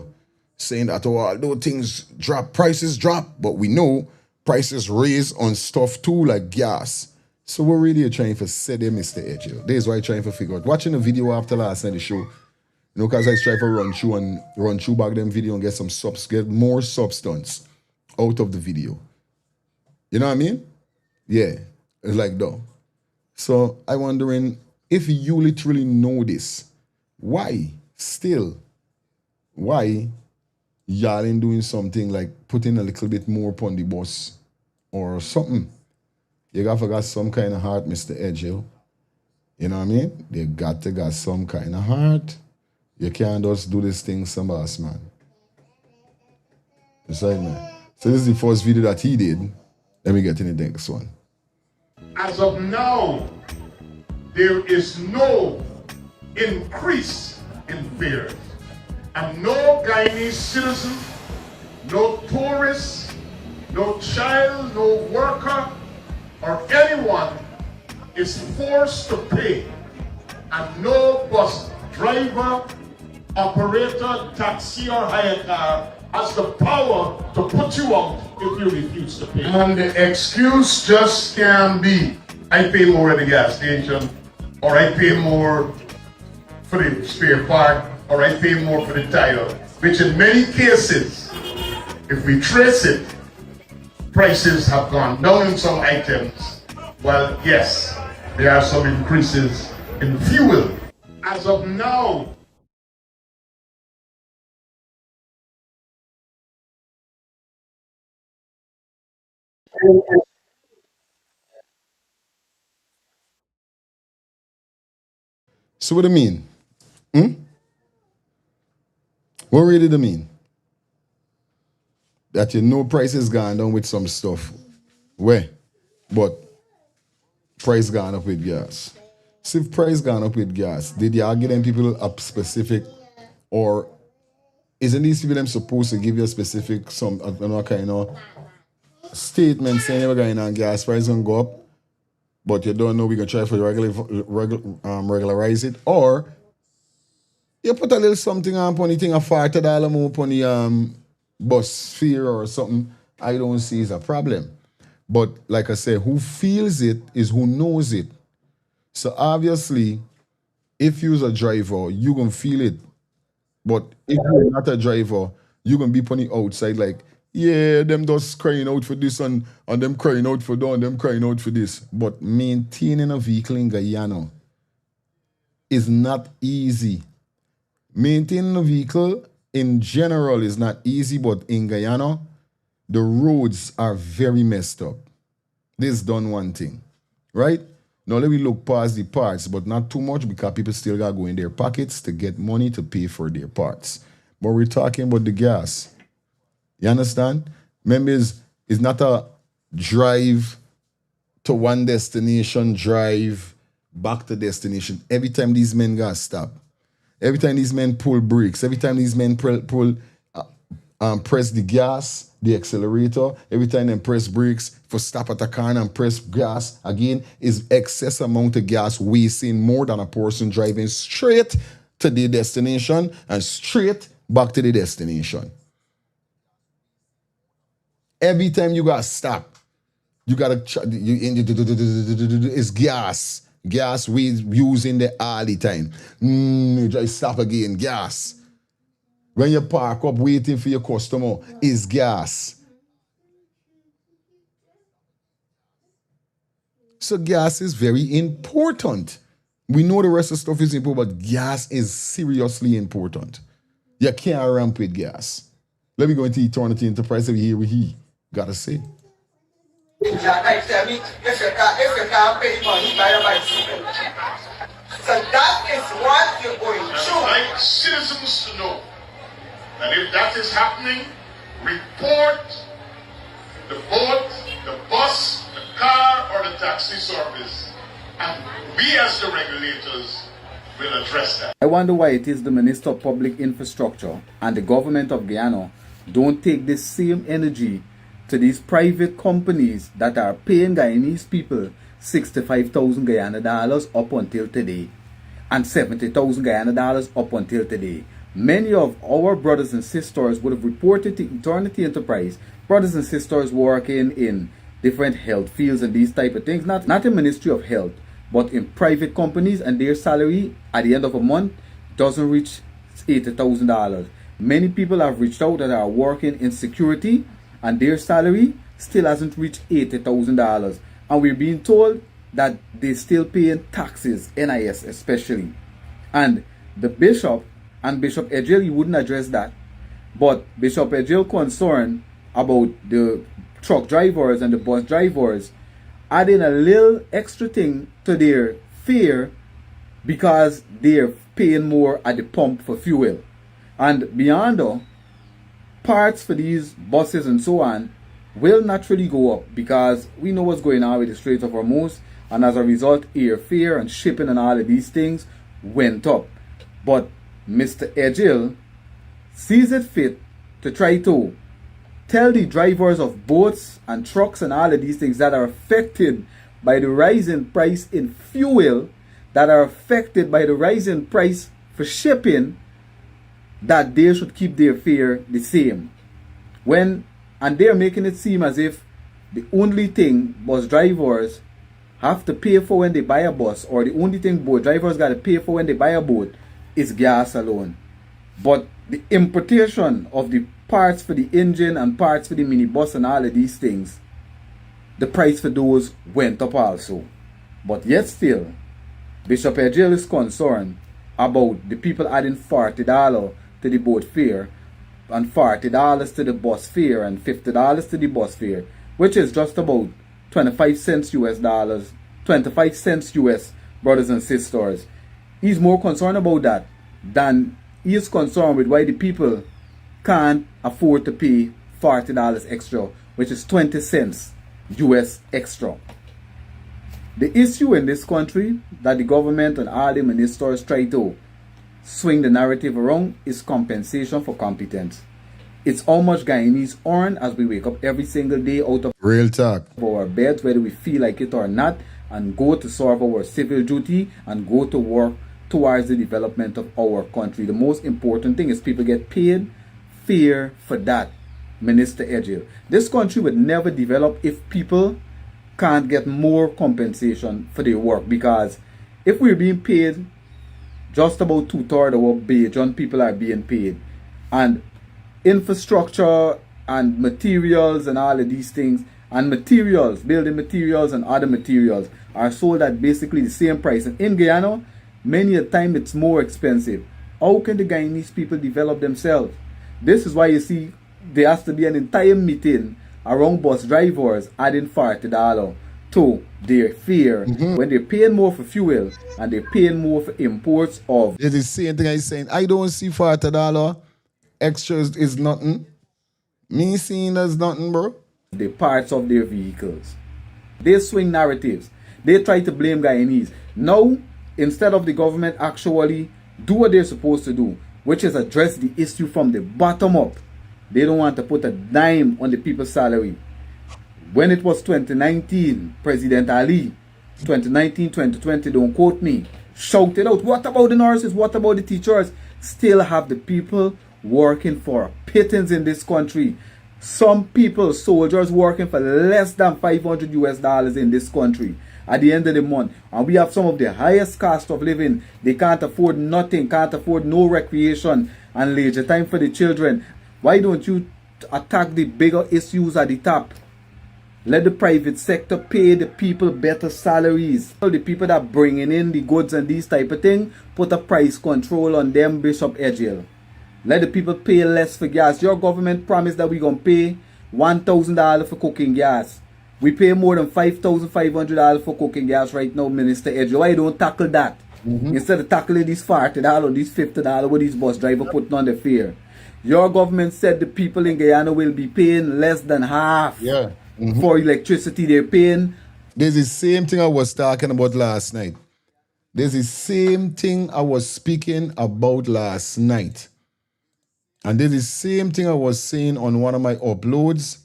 saying that, oh, although things drop, prices drop, but we know prices raise on stuff too, like gas. So we're really trying to say there, Mr. Edgel. This is why I'm trying to figure out. Watching the video after last night, the show, you know, because I try to run through back them video and get more substance out of the video. You know what I mean? Yeah, it's like that. So I'm wondering, if you literally know this, why y'all ain't doing something like putting a little bit more upon the bus or something? You got some kind of heart, Mr. Edgel. You know what I mean? They got to got some kind of heart. You can't just do this thing, some boss, man. It's like, man. So this is the first video that he did. Let me get in the next one. As of now, there is no increase in fares. And no Guyanese citizen, no tourist, no child, no worker, or anyone is forced to pay. And no bus driver, operator, taxi, or hire car has the power to put you out if you refuse to pay. And the excuse just can be, I pay more at the gas station, or I pay more for the spare part, or I pay more for the tire, which in many cases, if we trace it, prices have gone down in some items. Well, yes, there are some increases in fuel. As of now, So what do you mean? What really do you mean? That you know prices gone down with some stuff. Where? But price gone up with gas. So if price gone up with gas, did y'all give them people a specific, or isn't these people them supposed to give you a specific kind of statement saying we're going on gas price gonna go up, but you don't know we're gonna try for regularize it, or you put a little something on the thing, a $40 more upon the bus fare or something, I don't see is a problem. But like I said, who feels it is who knows it. So obviously, if you're a driver, you're going to feel it. But if you're not a driver, you're going to be on the outside like, yeah, them just crying out for this and them crying out for that and them crying out for this. But maintaining a vehicle in Guyana is not easy. Maintaining a vehicle in general is not easy, but in Guyana, the roads are very messed up. This done one thing, right? Now let me look past the parts, but not too much because people still got to go in their pockets to get money to pay for their parts. But we're talking about the gas. You understand? Remember, it's not a drive to one destination, drive back to destination. Every time these men got stop, every time these men pull brakes, every time these men press the gas, the accelerator, every time they press brakes for stop at a car and press gas again, is excess amount of gas wasting more than a person driving straight to the destination and straight back to the destination. Every time you got to stop, you got to, it's gas. Gas we using the all the time. You just stop again, gas. When you park up waiting for your customer, is gas. So gas is very important. We know the rest of the stuff is important, but gas is seriously important. You can't ramp with gas. Let me go into eternity enterprise over here with he. Gotta say. So that is what you're going through. I'd like citizens to know that if that is happening, report the boat, the bus, the car, or the taxi service, and we as the regulators will address that. I wonder why it is the Minister of Public Infrastructure and the government of Guyana don't take this same energy to these private companies that are paying Guyanese people 65,000 Guyana dollars up until today and 70,000 Guyana dollars up until today. Many of our brothers and sisters would have reported to Eternity Enterprise, brothers and sisters working in different health fields and these type of things, not in Ministry of Health, but in private companies, and their salary at the end of a month doesn't reach $80,000. Many people have reached out that are working in security and their salary still hasn't reached $80,000. And we're being told that they're still paying taxes, NIS especially. And the bishop and Bishop Edgel, he wouldn't address that. But Bishop Edgel concerned about the truck drivers and the bus drivers adding a little extra thing to their fare because they're paying more at the pump for fuel. And beyond that, parts for these buses and so on will naturally go up because we know what's going on with the Strait of Hormuz, and as a result, airfare and shipping and all of these things went up. But Mr. Edgel sees it fit to try to tell the drivers of boats and trucks and all of these things that are affected by the rising price in fuel, that are affected by the rising price for shipping, that they should keep their fare the same. And they're making it seem as if the only thing bus drivers have to pay for when they buy a bus, or the only thing boat drivers got to pay for when they buy a boat, is gas alone. But the importation of the parts for the engine and parts for the minibus and all of these things, the price for those went up also. But yet still, Bishop Edgel is concerned about the people adding $40 to the boat fare and $40 to the bus fare and $50 to the bus fare, which is just about 25 cents US dollars, 25 cents US, brothers and sisters. He's more concerned about that than he is concerned with why the people can't afford to pay $40 extra, which is 20 cents US extra. The issue in this country that the government and all the ministers try to swing the narrative around is compensation for competence. It's how much Guyanese earn as we wake up every single day out of real talk our beds, whether we feel like it or not, and go to serve our civil duty and go to work towards the development of our country. The most important thing is people get paid fair for that, Minister Edgel. This country would never develop if people can't get more compensation for their work, because if we're being paid just about 2/3 of what Bajan people are being paid, and infrastructure and materials and all of these things, and materials, building materials and other materials are sold at basically the same price, and in Guyana many a time it's more expensive. How can the Guyanese people develop themselves? This is why you see there has to be an entire meeting around bus drivers adding $40 to their fare when they're paying more for fuel and they're paying more for imports of. It's the same thing I saying. I don't see $40 extra is nothing. Me seeing as nothing, bro. The parts of their vehicles. They swing narratives. They try to blame Guyanese. Now, instead of the government actually do what they're supposed to do, which is address the issue from the bottom up, they don't want to put a dime on the people's salary. When it was 2019, President Ali, 2019, 2020, don't quote me, shouted out, what about the nurses? What about the teachers? Still have the people working for pittance in this country. Some people, soldiers, working for less than $500 US in this country at the end of the month. And we have some of the highest cost of living. They can't afford nothing, can't afford no recreation and leisure time for the children. Why don't you attack the bigger issues at the top? Let the private sector pay the people better salaries. The people that bringing in the goods and these type of thing, put a price control on them, Bishop Edgel. Let the people pay less for gas. Your government promised that we're going to pay $1,000 for cooking gas. We pay more than $5,500 for cooking gas right now, Minister Edgel. Why don't tackle that? Instead of tackling these $40, these $50 what these bus driver putting on the fare. Your government said the people in Guyana will be paying less than half for electricity they're paying. There's the same thing I was talking about last night. There's the same thing I was speaking about last night. And there's the same thing I was saying on one of my uploads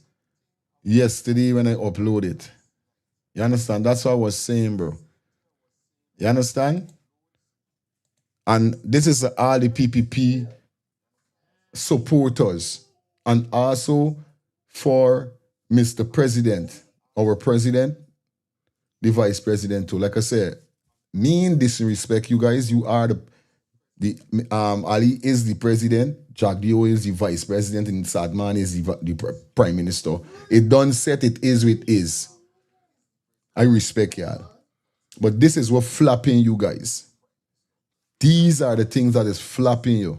yesterday when I uploaded. You understand? That's what I was saying, bro. You understand? And this is all the PPP supporters. And also for Mr. President, our president, the vice president too. Like I said, me in disrespect, you guys, you are the Ali is the president, Jack Dio is the vice president, and Sadman is the prime minister. It done set, it is what it is. I respect y'all. But this is what flapping you guys. These are the things that is flapping you.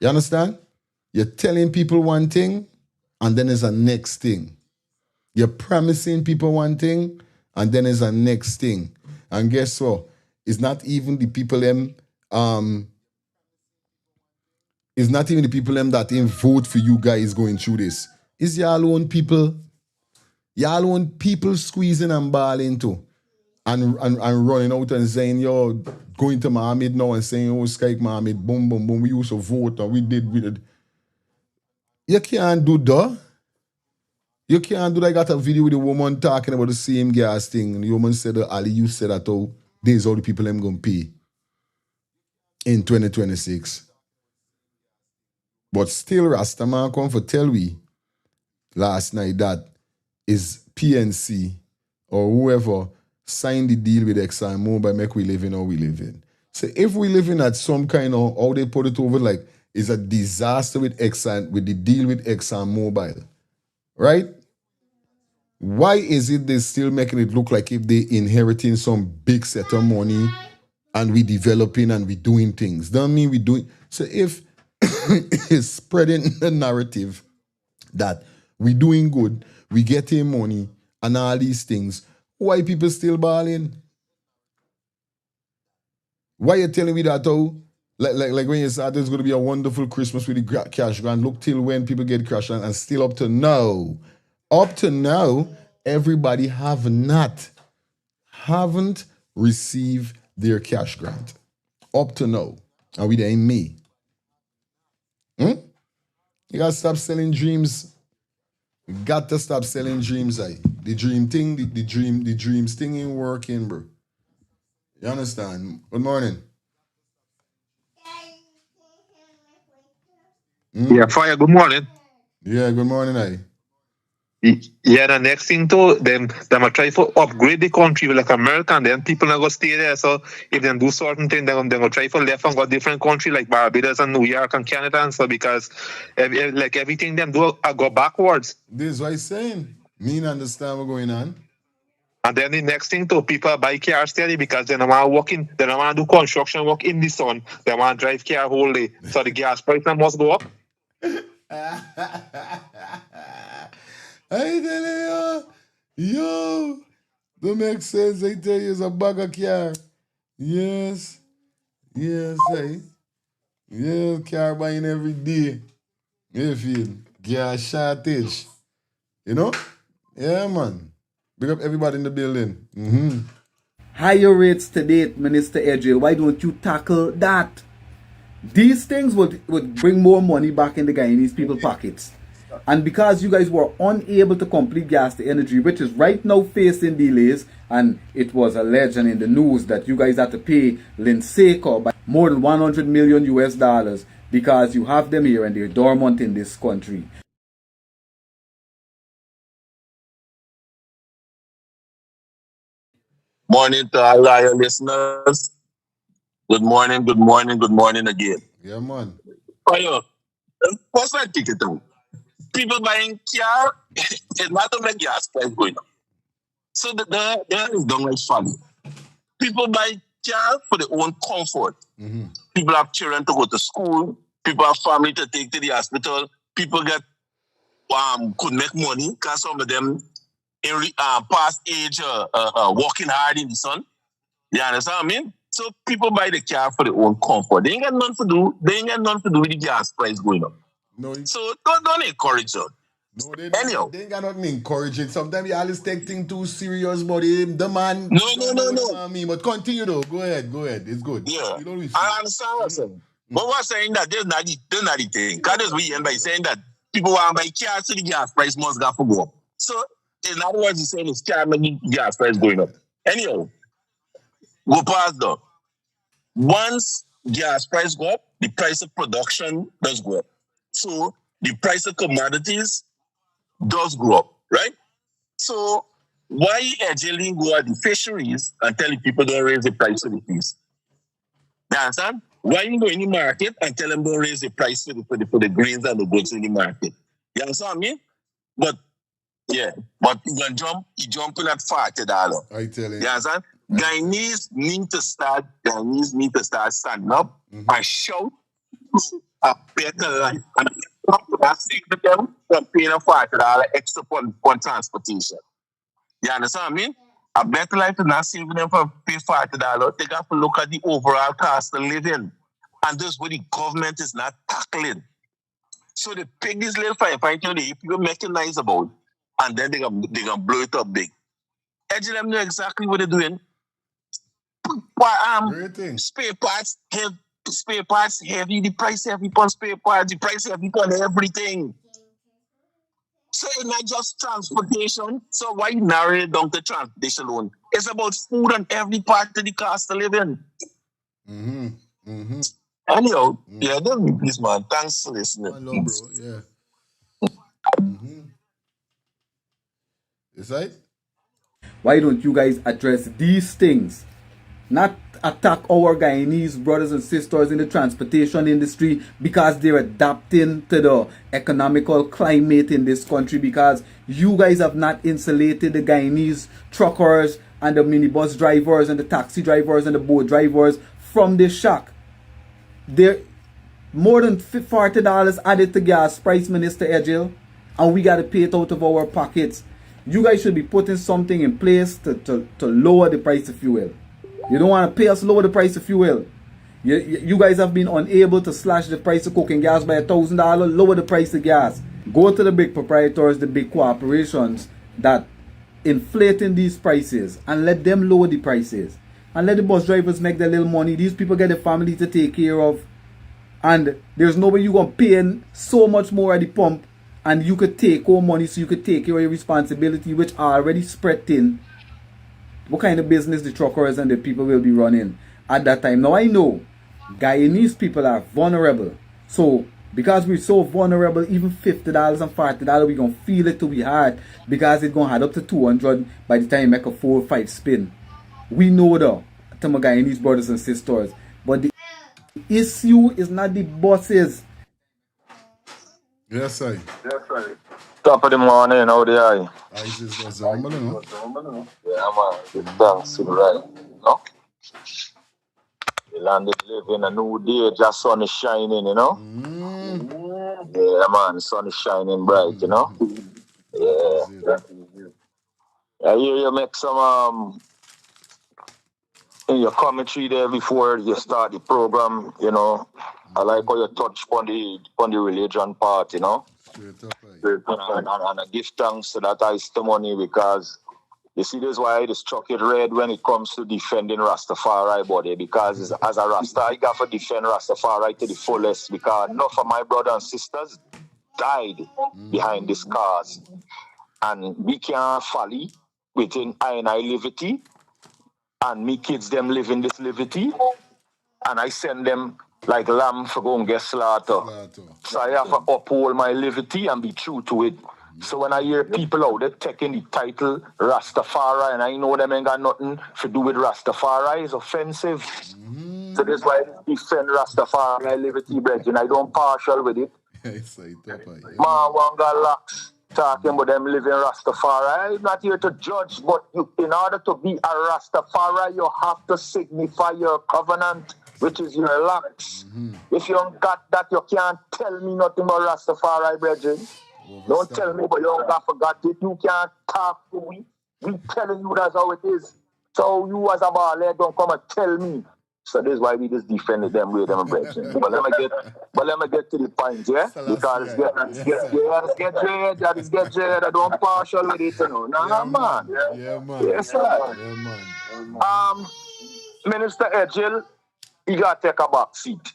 You understand? You're telling people one thing, and then there's a next thing. You're promising people one thing, and then there's a next thing. And guess what? It's not even the people it's not even the people that didn't vote for you guys going through this. It's y'all own people. Y'all own people squeezing and balling too. And running out and saying, yo, going to Mohammed now and saying, oh, Skype Mohammed, boom, boom, boom, we used to vote and we did. You can't do that. You can't do that. I got a video with a woman talking about the same gas thing. And the woman said, Ali, you said that, oh, these are the people I'm going to pay in 2026. But still, Rastaman come for tell we last night that is PNC or whoever signed the deal with ExxonMobil, make we live in how we live in. So if we live in at some kind of, how they put it over, like, is a disaster with the deal with ExxonMobil, right? Why is it they still making it look like if they inheriting some big set of money and we developing and we doing things? Don't mean we doing. So if it's spreading the narrative that we doing good, we getting money and all these things, why people still balling? Why you telling me that, oh, like when you said there's going to be a wonderful Christmas with the cash grant, look till when people get cash and still up to now, everybody haven't received their cash grant. Up to now. And we there in May. You gotta stop selling dreams. You got to stop selling dreams, The dream thing, the dreams thing ain't working, bro. You understand? Good morning. Yeah, Fire, good morning. Yeah, good morning, Yeah, the next thing too, them are try to upgrade the country like America, and then people are gonna stay there. So if they do certain things, they're gonna try for left and go different country like Barbados and New York and Canada and so because like everything them do go backwards. This is what I'm saying. Me understand what's going on. And then the next thing too, people buy cars steady because they don't want to work in, they don't want to do construction work in the sun. They want to drive car whole day. So the gas price must go up. I tell you, don't make sense. I tell you, it's a bag of car. Yes, hey. Yeah, car buying every day. You feel? Gas shortage. You know? Yeah, man. Big up everybody in the building. Higher rates to date, Minister Edgel. Why don't you tackle that? These things would bring more money back in the Guyanese people's pockets. And because you guys were unable to complete gas to energy, which is right now facing delays, and it was alleged and in the news that you guys had to pay Linseco by more than $100 million because you have them here and they're dormant in this country. Morning to all our listeners. Good morning again. Yeah, man. Fire. What's that ticket out? People buying car, it's not to make gas price going up. So the is done like funny. People buy car for their own comfort. People have children to go to school. People have family to take to the hospital. People get could make money because some of them in past age working hard in the sun. You understand what I mean? So people buy the car for their own comfort. They ain't got nothing to do. They ain't got nothing to do with the gas price going up. No, so don't encourage them. No, they ain't got nothing encouraging. Sometimes you always take things too serious, but the man. No. But continue though. Go ahead. It's good. Yeah, You know I understand what I'm saying. But we're saying that they're not the thing. Because we end by saying that people want to buy cars, so the gas price must go up. So, in other words, you're saying it's car making gas price going up. Anyhow, go past though. Once gas price go up, the price of production does go up. So, the price of commodities does go up, right? So, why edging go at the fisheries and tell the people don't raise the price of the fish? You understand? Why you go in the market and tell them don't raise the price for the grains and the goods in the market? You understand what I mean? But you jumping at $40. I tell you. You understand? Guyanese need to start standing up and shout a better life. And that's them from paying $40 extra for transportation. You understand what I mean? A better life is not saving them for pay $40. They got to look at the overall cost of living. And this is what the government is not tackling. So they pick this little firefighting, they people mechanize about, and then they're gonna blow it up big. Edge them know exactly what they're doing. Spare parts heavy, the price heavy on spare parts, the price heavy on everything. So it's not just transportation. So why narrow it down to transportation alone? It's about food and every part of the cost of living. Anyhow, don't be please, man. Thanks for listening. I love, bro. Yeah. Is that? Why don't you guys address these things? Not attack our Guyanese brothers and sisters in the transportation industry because they're adapting to the economical climate in this country, because you guys have not insulated the Guyanese truckers and the minibus drivers and the taxi drivers and the boat drivers from this shock. They're more than $40 added to gas price, Minister Edgel, and we got to pay it out of our pockets. You guys should be putting something in place to lower the price of fuel. You don't want to pay us lower the price of fuel. You guys have been unable to slash the price of cooking gas by $1,000, lower the price of gas. Go to the big proprietors, the big corporations that inflating these prices, and let them lower the prices. And let the bus drivers make their little money. These people get a family to take care of. And there's nobody you going to pay in so much more at the pump. And you could take home money so you could take care of your responsibility, which are already spread thin. What kind of business the truckers and the people will be running at that time? Now I know Guyanese people are vulnerable. So because we're so vulnerable, even $50 and $40, we're going to feel it to be hard, because it's going to add up to $200 by the time you make a 4 or 5 spin. We know though, to my Guyanese brothers and sisters. But the issue is not the buses. Yes, sir. Top of the morning, how they are? I just was humble, you know. Yeah, man. Good thanks to the right. No? The land is living a new day, just sun is shining, you know? Yeah, man, the sun is shining bright, you know? Yeah. I hear you make some in your commentary there before you start the program, you know. I like how you touch on the religion part, you know. And I give thanks to that testimony, because you see, this is why I struck it red when it comes to defending Rastafari body, because as a Rasta, I got to defend Rastafari to the fullest, because enough of my brothers and sisters died behind this cause. And we can't folly within I and I liberty, and me kids them live in this liberty, and I send them like lamb for go and get slaughter. So I have to uphold my liberty and be true to it. So when I hear people out there taking the title Rastafari, and I know them ain't got nothing to do with Rastafari, is offensive. So that's why I defend Rastafari liberty, brethren. I don't partial with it. Man, one got locks talking about them living Rastafari. I'm not here to judge, but in order to be a Rastafari, you have to signify your covenant, which is your locks. If you don't got that, you can't tell me nothing about Rastafari, brethren. Don't tell me, but you don't got forgot it. You can't talk to me. We telling you that's how it is. So you as a baller, don't come and tell me So this is why we just defended them with them brethren. But let me get to the point, yeah? Because it's get dread, I don't partial with it, you know. Nah, man. Yeah, man. Yes, sir. Yeah, man. Minister Edgel, he got to take a back seat.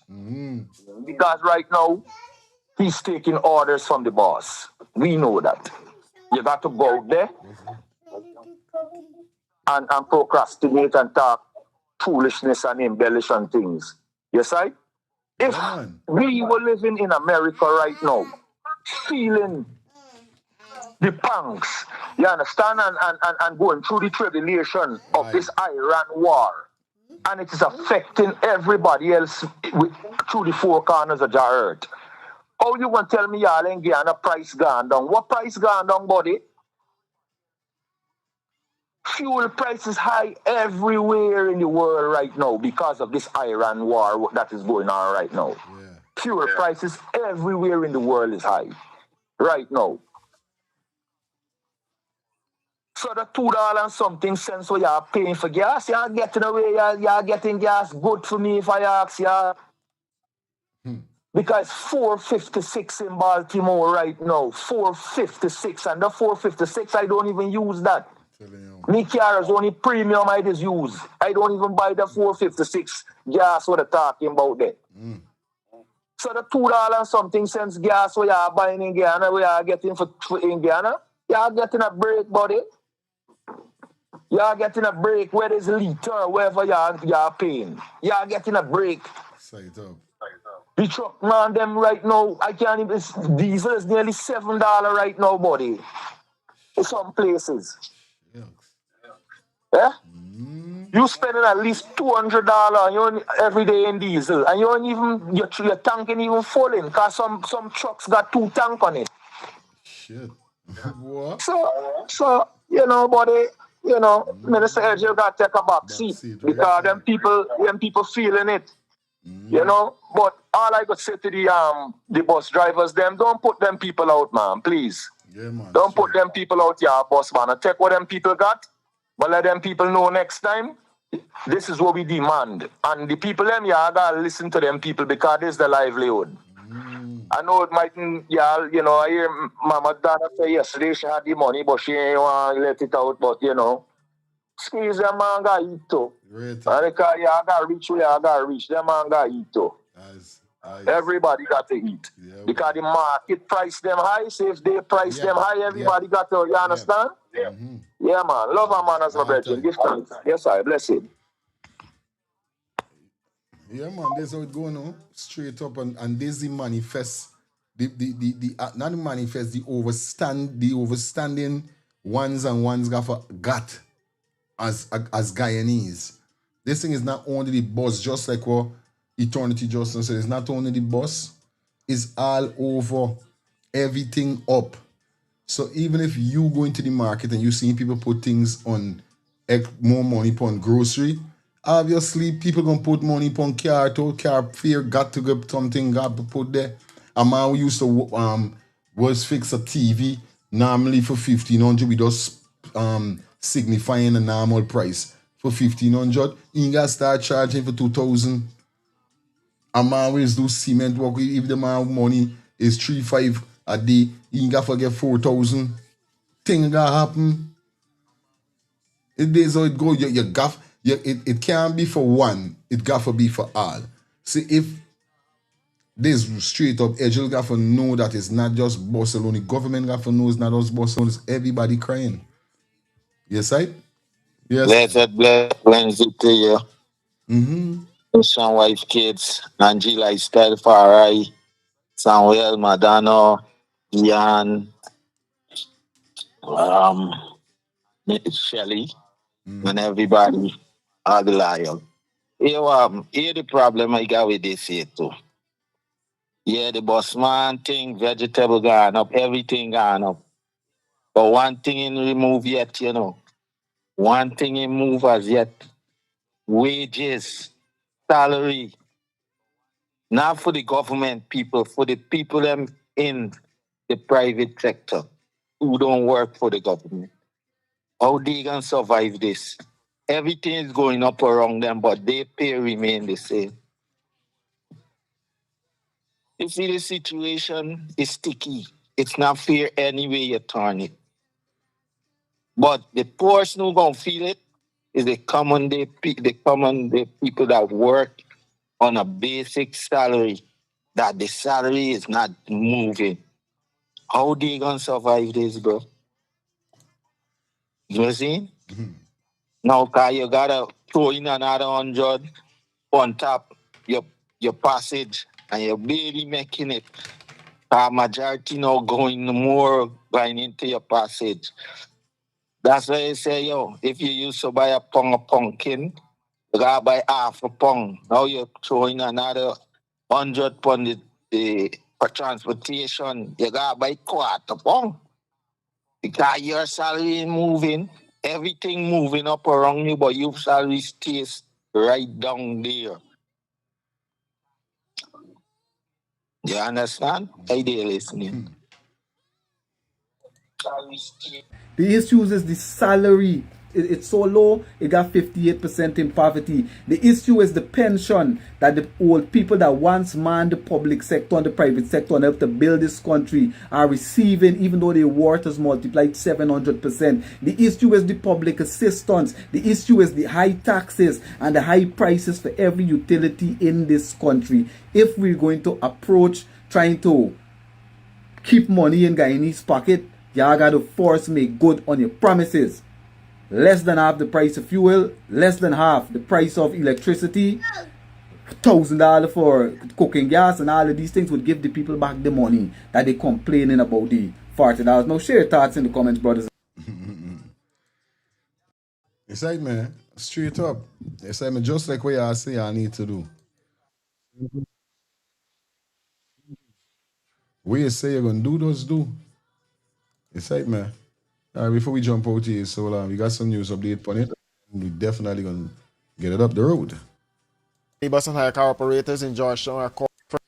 Because right now, he's taking orders from the boss. We know that. You got to go out there and procrastinate and talk foolishness and embellish on things. Yes, right? If we were living in America right now, feeling the pangs, you understand, and going through the tribulation of this Iran war, and it is affecting everybody else through the four corners of the earth. How you gonna tell me y'all ain't getting a price gone down? What price gone down, buddy? Fuel prices high everywhere in the world right now because of this Iran war that is going on right now. Fuel prices everywhere in the world is high right now. So the $2 and something cents what you're paying for gas, you're getting away, you're getting gas good for me if I ask you. Because 456 in Baltimore right now, 456, and the 456 I don't even use that. Me car is only premium I just use. I don't even buy the 456 gas what they're talking about there. So the $2 and something cents gas what you're buying in Guyana, what you're getting for in Guyana, you're getting a break, buddy. You're getting a break where there's a liter, wherever you're paying. You're getting a break. Say it up. The truck man, them right now, I can't even, diesel is nearly $7 right now, buddy. In some places. Yeah? You spending at least $200 every day in diesel, and you don't even, your tank ain't even full in, because some trucks got 2 tanks on it. Shit. What? So, you know, buddy, you know, Minister Edge, you got to take a back seat, because them people feeling it. You know, but all I could say to the bus drivers, them don't put them people out, man, please. Yeah, man. Don't put them people out, boss, man. And take what them people got, but let them people know next time, this is what we demand. And the people, them, gotta listen to them people because this is the livelihood. I know it mightn't, you know, I hear Mama Dana say yesterday she had the money, but she ain't want to let it out, but, you know, squeeze them man got eat too. And because you gotta reach where you gotta reach, them man got eat too. Everybody got to eat. Because the market price them high, so if they price them high, everybody got to, you understand? Yeah, man. Love and manners, my brethren. Give thanks. Yes, I bless it. Yeah, man, that's how it going on. Straight up, and this the manifest, not the manifest, the overstanding ones and ones got as Guyanese. This thing is not only the boss, just like what Eternity Justin said, it's not only the boss, it's all over, everything up. So even if you go into the market and you see people put things on more money upon grocery, obviously people gonna put money upon car too. Car fear got to get something got to put there. A man who used to was fix a TV normally for $1,500. We just signifying a normal price for $1,500. You gotta start charging for $2,000. A man always do cement work. If the man money is $3,500 a day, you gotta forget $4,000. Thing gotta happen. It is how it go. It can't be for one. It got to be for all. See, if this straight up edge, you got to know that it's not just boss alone. The government got to know it's not just boss alone. It's everybody crying. Yes, right? Yes. Blessed Wednesday to you. Son, wife, kids, Angie Lifestyle, Farai, Samuel, Madano, Ian, Shelly, and everybody, all the lion. Here the problem I got with this here too. Yeah, the boss man thing, vegetable gone up, everything gone up. But one thing in remove yet, you know. One thing in move as yet. Wages, salary. Not for the government people, for the people them in the private sector who don't work for the government. How they gonna survive this? Everything is going up around them, but their pay remain the same. You see, the situation is sticky. It's not fair any way you turn it. But the person who gonna feel it is the common day people that work on a basic salary. That the salary is not moving. How they gonna survive this, bro? You know what I'm saying? Now, cause you gotta throw in another 100 on top your passage, and you're barely making it. Majority now going into your passage. That's why I say, yo, if you used to buy a pound of pumpkin, you gotta buy half a pound. Now you're throwing another 100 pound for transportation. You gotta buy quarter pound. Because your salary is moving, everything moving up around you, but your salary stays right down there. You understand? Are you listening? The issue is the salary. It's so low, it got 58% in poverty. The issue is the pension that the old people that once manned the public sector and the private sector and helped to build this country are receiving, even though their worth is multiplied 700%. The issue is the public assistance. The issue is the high taxes and the high prices for every utility in this country. If we're going to approach trying to keep money in Guyanese pocket, y'all got to force make good on your promises. Less than half the price of fuel, less than half the price of electricity, $1,000 for cooking gas, and all of these things would give the people back the money that they complaining about the $40. Now share your thoughts in the comments, brothers. It's like, man, straight up. It's like, man, just like what y'all say I need to do. What you say you're going to do, just do. It's like, man. All right, before we jump out here, so we got some news update on it. We definitely going to get it up the road. Minibus and hire car operators in Georgetown are calling for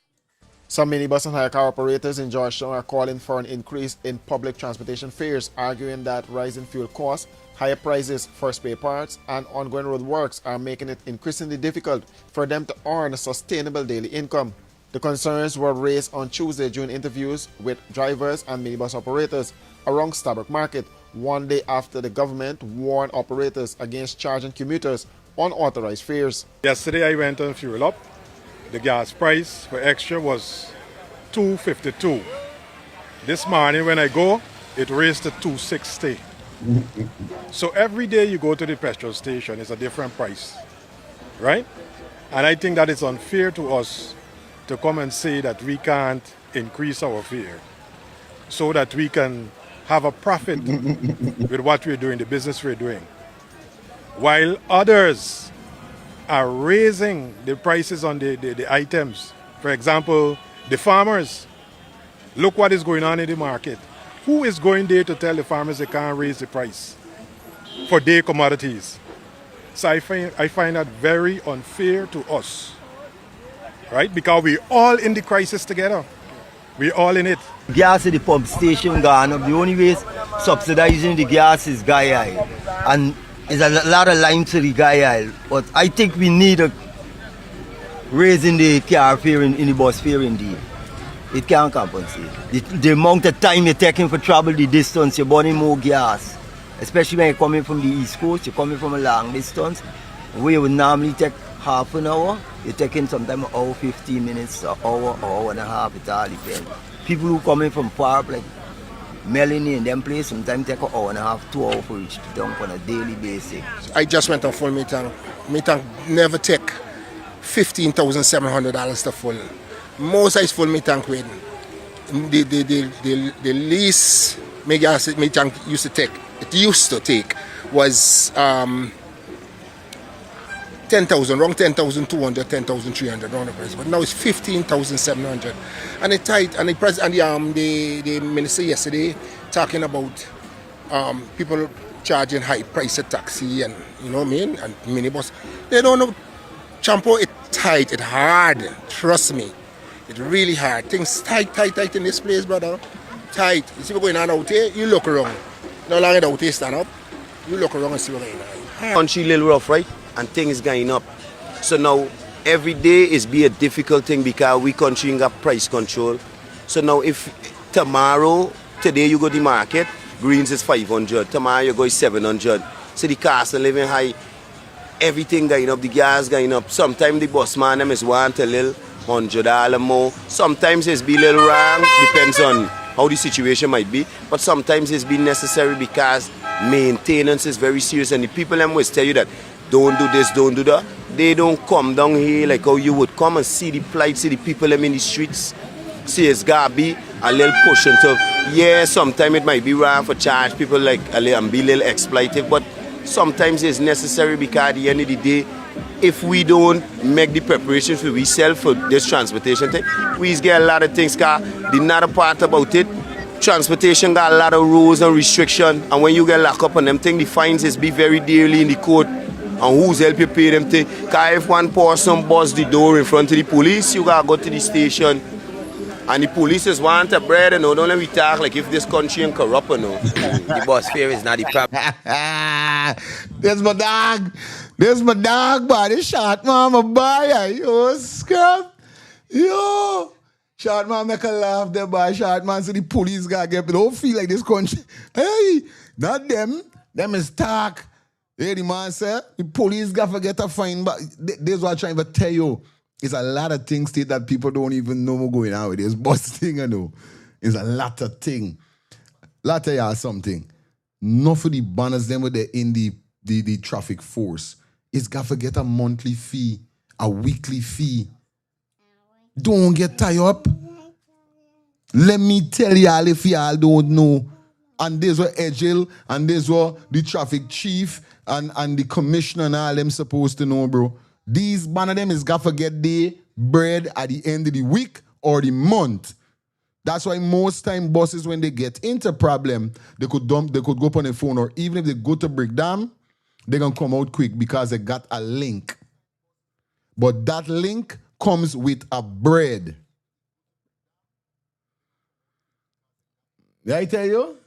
some minibus and hire car operators in Georgetown are calling for an increase in public transportation fares, arguing that rising fuel costs, higher prices for spare parts, and ongoing road works are making it increasingly difficult for them to earn a sustainable daily income. The concerns were raised on Tuesday during interviews with drivers and minibus operators around Starbuck Market, one day after the government warned operators against charging commuters unauthorized fares. Yesterday I went on Fuel Up. The gas price for extra was $2.52. This morning when I go, it raised to $2.60. So every day you go to the petrol station, it's a different price, right? And I think that it's unfair to us to come and say that we can't increase our fare so that we can have a profit with what we're doing, the business we're doing. While others are raising the prices on the items. For example, the farmers. Look what is going on in the market. Who is going there to tell the farmers they can't raise the price for their commodities? So I find that very unfair to us, right? Because we're all in the crisis together. We're all in it. Gas at the pump station gone up. The only way subsidizing the gas is Guy Isle. And there's a lot of line to the Guy Isle. But I think we need a raising the car fare in the bus fare indeed. It can't compensate. The amount of time you're taking for travel the distance, you're burning more gas. Especially when you're coming from the East Coast, you're coming from a long distance. Where you would normally take half an hour, you're taking sometimes an hour, 15 minutes, an hour and a half, it all depends. People who coming from far, like Melanie and them place, sometimes take an hour and a half, 2 hours for each to dump on a daily basis. I just went on full me tank. Me tank never take $15,700 to full. Most I full me tank with. The least me gas me tank used to take was 10,000, around 10,200, 10,300 round the price. But now it's 15,700. And it tight. And the minister yesterday talking about people charging high price of taxi and you know what I mean, and minibus. They don't know. Champo, it tight, it hard. Trust me, it's really hard. Things tight in this place, brother. Tight. You see what's going on out here? You look around. No longer out here stand up. You look around and see what's going on. Country little rough, right? And things going up. So now every day is be a difficult thing because we country ain't got price control. So now if today you go to the market, greens is 500. Tomorrow you go 700. So the cost of living high. Everything going up, the gas going up. Sometimes the boss man them is want a little $100 more. Sometimes it's be a little wrong, depends on how the situation might be. But sometimes it's be necessary because maintenance is very serious. And the people them always tell you that don't do this, don't do that. They don't come down here like how you would come and see the plight, see the people them in the streets. See it's gotta be a little push into, yeah, sometimes it might be wrong for charge people like and be a little exploitive, but sometimes it's necessary because at the end of the day, if we don't make the preparations for ourselves for this transportation thing, we get a lot of things. Cause the another part about it, transportation got a lot of rules and restrictions, and when you get locked up on them things, the fines is be very dearly in the court. And who's help you pay them thing? Cause if one person bust the door in front of the police, you gotta go to the station. And the police just want a bread and don't let me talk like if this country ain't corrupt or no. The boss fear is not the problem. There's my dog. There's my dog, boy. This shot mama boy. Yo, scrap. Yo. Shot man make a laugh there, boy. Shot man, so the police gotta get, don't feel like this country. Hey, not them. Them is talk. Hey, the man said, the police gotta forget to find, but this is what I'm trying to tell you. It's a lot of things that people don't even know what's going on with this bus thing, you know. It's a lot of things. Lot of y'all something. Not for the banners them with the in the traffic force. It's got to get a monthly fee, a weekly fee. Don't get tied up. Let me tell y'all if y'all don't know. And there's what Edgel, and there's what the traffic chief and the commissioner and all them supposed to know, bro. These man of them is got to get their bread at the end of the week or the month. That's why most time bosses, when they get into problem, they could go up on the phone, or even if they go to break down, they're going to come out quick because they got a link. But that link comes with a bread. Did I tell you?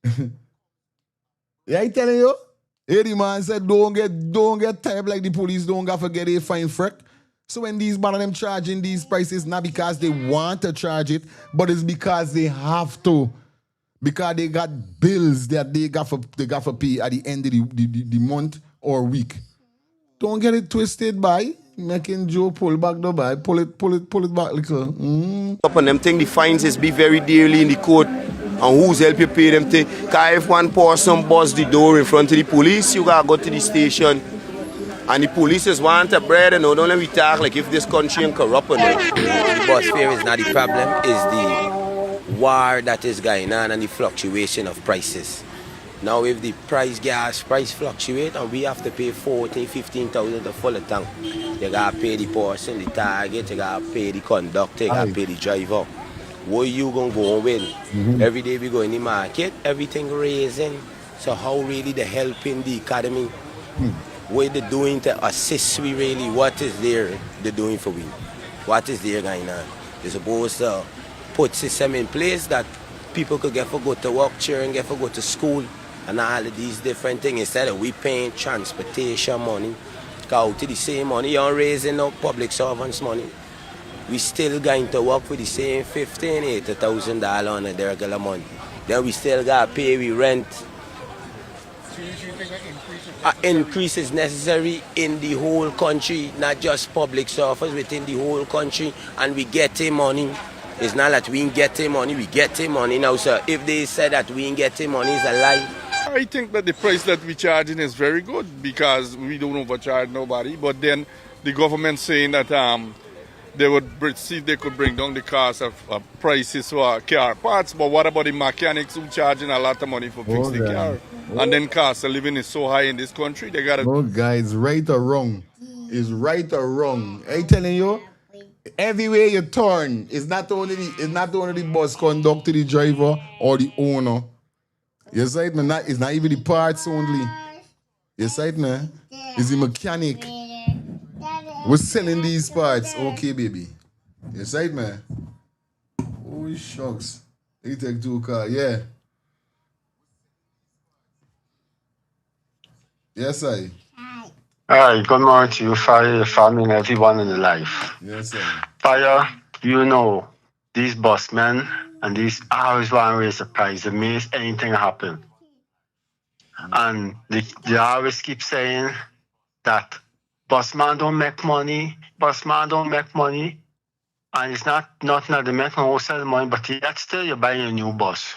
Did I tell you? Hey, the man said, don't get tired like the police don't got to forget a fine freck. So when these man of them charging these prices, not because they want to charge it, but it's because they have to. Because they got bills that they got to pay at the end of the month or week. Don't get it twisted, by making Joe pull back the by. Pull it back little. Up on them thing, the fines is be very dearly in the court. And who's help you pay them thing? Because if one person bust the door in front of the police, you gotta go to the station. And the police just want a bread and don't let me talk like if this country ain't corrupt or not. The boss fear is not the problem, is the war that is going on and the fluctuation of prices. Now if the gas price fluctuate and we have to pay 14,000, 15,000 to full a tank, you gotta pay the person, the target, you gotta pay the conductor, you gotta pay the driver. What you gonna go and win? Every day we go in the market, everything raising. So how really they helping the economy? What they doing to assist we really? What is there they doing for we? What is there going on? They're supposed to put system in place that people could get for go to work, children get for go to school, and all of these different things. Instead of we paying transportation money, out to the same money, you're raising up public servants money. We still going to work for the same $15,000, $80,000 on a regular month. Then we still got to pay we rent. So you think an increase is necessary in the whole country, not just public service, within the whole country, and we getting money. It's not that we ain't getting money, we getting money now, sir. If they said that we ain't getting money, it's a lie. I think that the price that we're charging is very good because we don't overcharge nobody, but then the government saying that they would see if they could bring down the cost of prices for car parts. But what about the mechanics who charging a lot of money for fixing the car? And then cost of living is so high in this country, they gotta. Oh, guys, right or wrong? Is right or wrong? I telling you, everywhere you turn, it's not only the bus conductor, the driver, or the owner. You see it, man? It's not even the parts only. You see it, man? It's the mechanic. We're selling these parts. Okay, baby. You see it, man? Oh, shucks. You take 2 cars, yeah. Yes, I. Alright, good morning to you, Fire, family, and everyone in the life. Yes, I. Fire, you know, these boss men and these always want to raise the price. It means anything happen. And they always keep saying that boss man don't make money, boss man don't make money. And it's not nothing that they make no sell money, but yet still you're buying a new bus.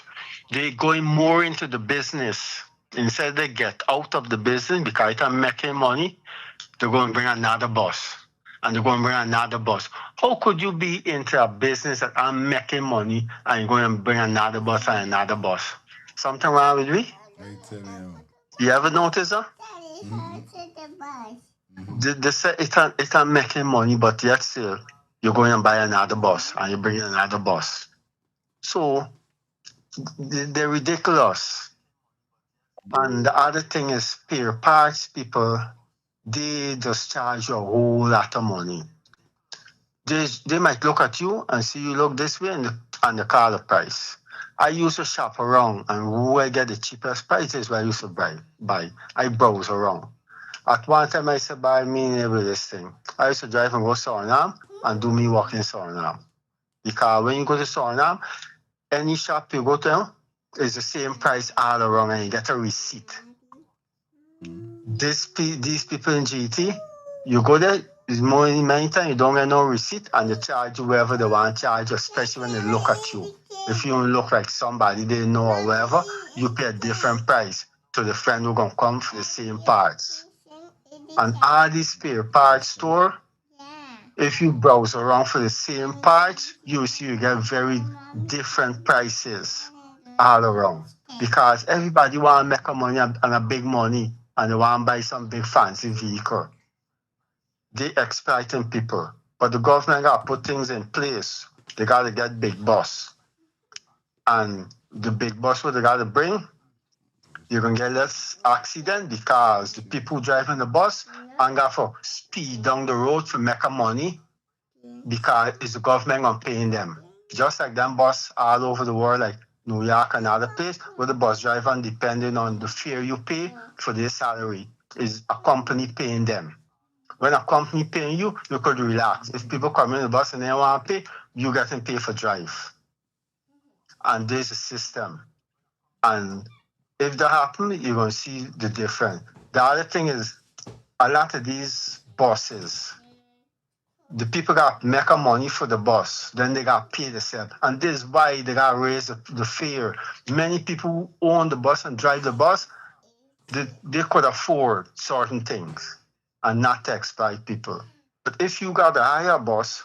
They going more into the business. Instead they get out of the business because they're making money, they're going to bring another bus. And they're going to bring another bus. How could you be into a business that I'm making money and you're going to bring another bus and another bus? Something wrong with me? I tell you. You ever notice that? They say it's not making money, but yet still you're going to buy another bus and you bring another bus. So they're ridiculous. And the other thing is spare parts people, they just charge you a whole lot of money. They might look at you and see you look this way and they call the price. I used to shop around and who I get the cheapest prices where I used to buy. I browse around. At one time I used to buy me with this thing. I used to drive and go to Suriname and do me work in Suriname. Because when you go to Suriname, any shop you go to is the same price all around and you get a receipt. These people in GT, you go there, many times you don't get no receipt and they charge you wherever they want to charge you, especially when they look at you. If you don't look like somebody they know or whatever, you pay a different price to the friend who's going to come for the same parts. And all these spare parts store, if you browse around for the same parts, you see you get very different prices all around. Because everybody want to make a money and a big money and they want to buy some big fancy vehicle. They exploiting people. But the government got to put things in place. They got to get big bus. And the big bus what they got to bring, you're going to get less accident because the people driving the bus and got to speed down the road to make a money because it's the government on paying them. Just like them bus all over the world, like New York and other place, where the bus driver, depending on the fare you pay for their salary, is a company paying them. When a company paying you, you could relax. If people come in the bus and they want to pay, you getting paid for drive. And there's a system. And if that happens, you're going to see the difference. The other thing is, a lot of these buses, the people got make a money for the bus, then they got pay themselves. And this is why they got raise the fare. Many people who own the bus and drive the bus, they could afford certain things and not to exploit people. But if you got a higher bus,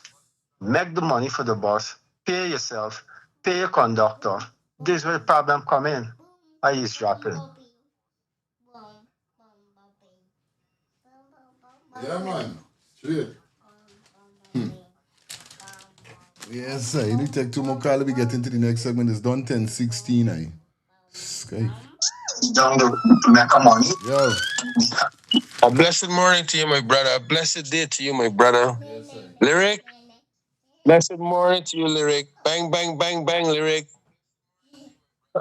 make the money for the bus, pay yourself, pay your conductor, this is where the problem come in. I is dropping. Yeah, man. Straight. Yes, sir. You need to take two more calls. We get into the next segment. It's done 10:16. Skype. Down to make a money. Yo. A blessed morning to you, my brother. A blessed day to you, my brother. Yes, sir. Lyric. Blessed morning to you, Lyric. Bang, bang, bang, bang, Lyric.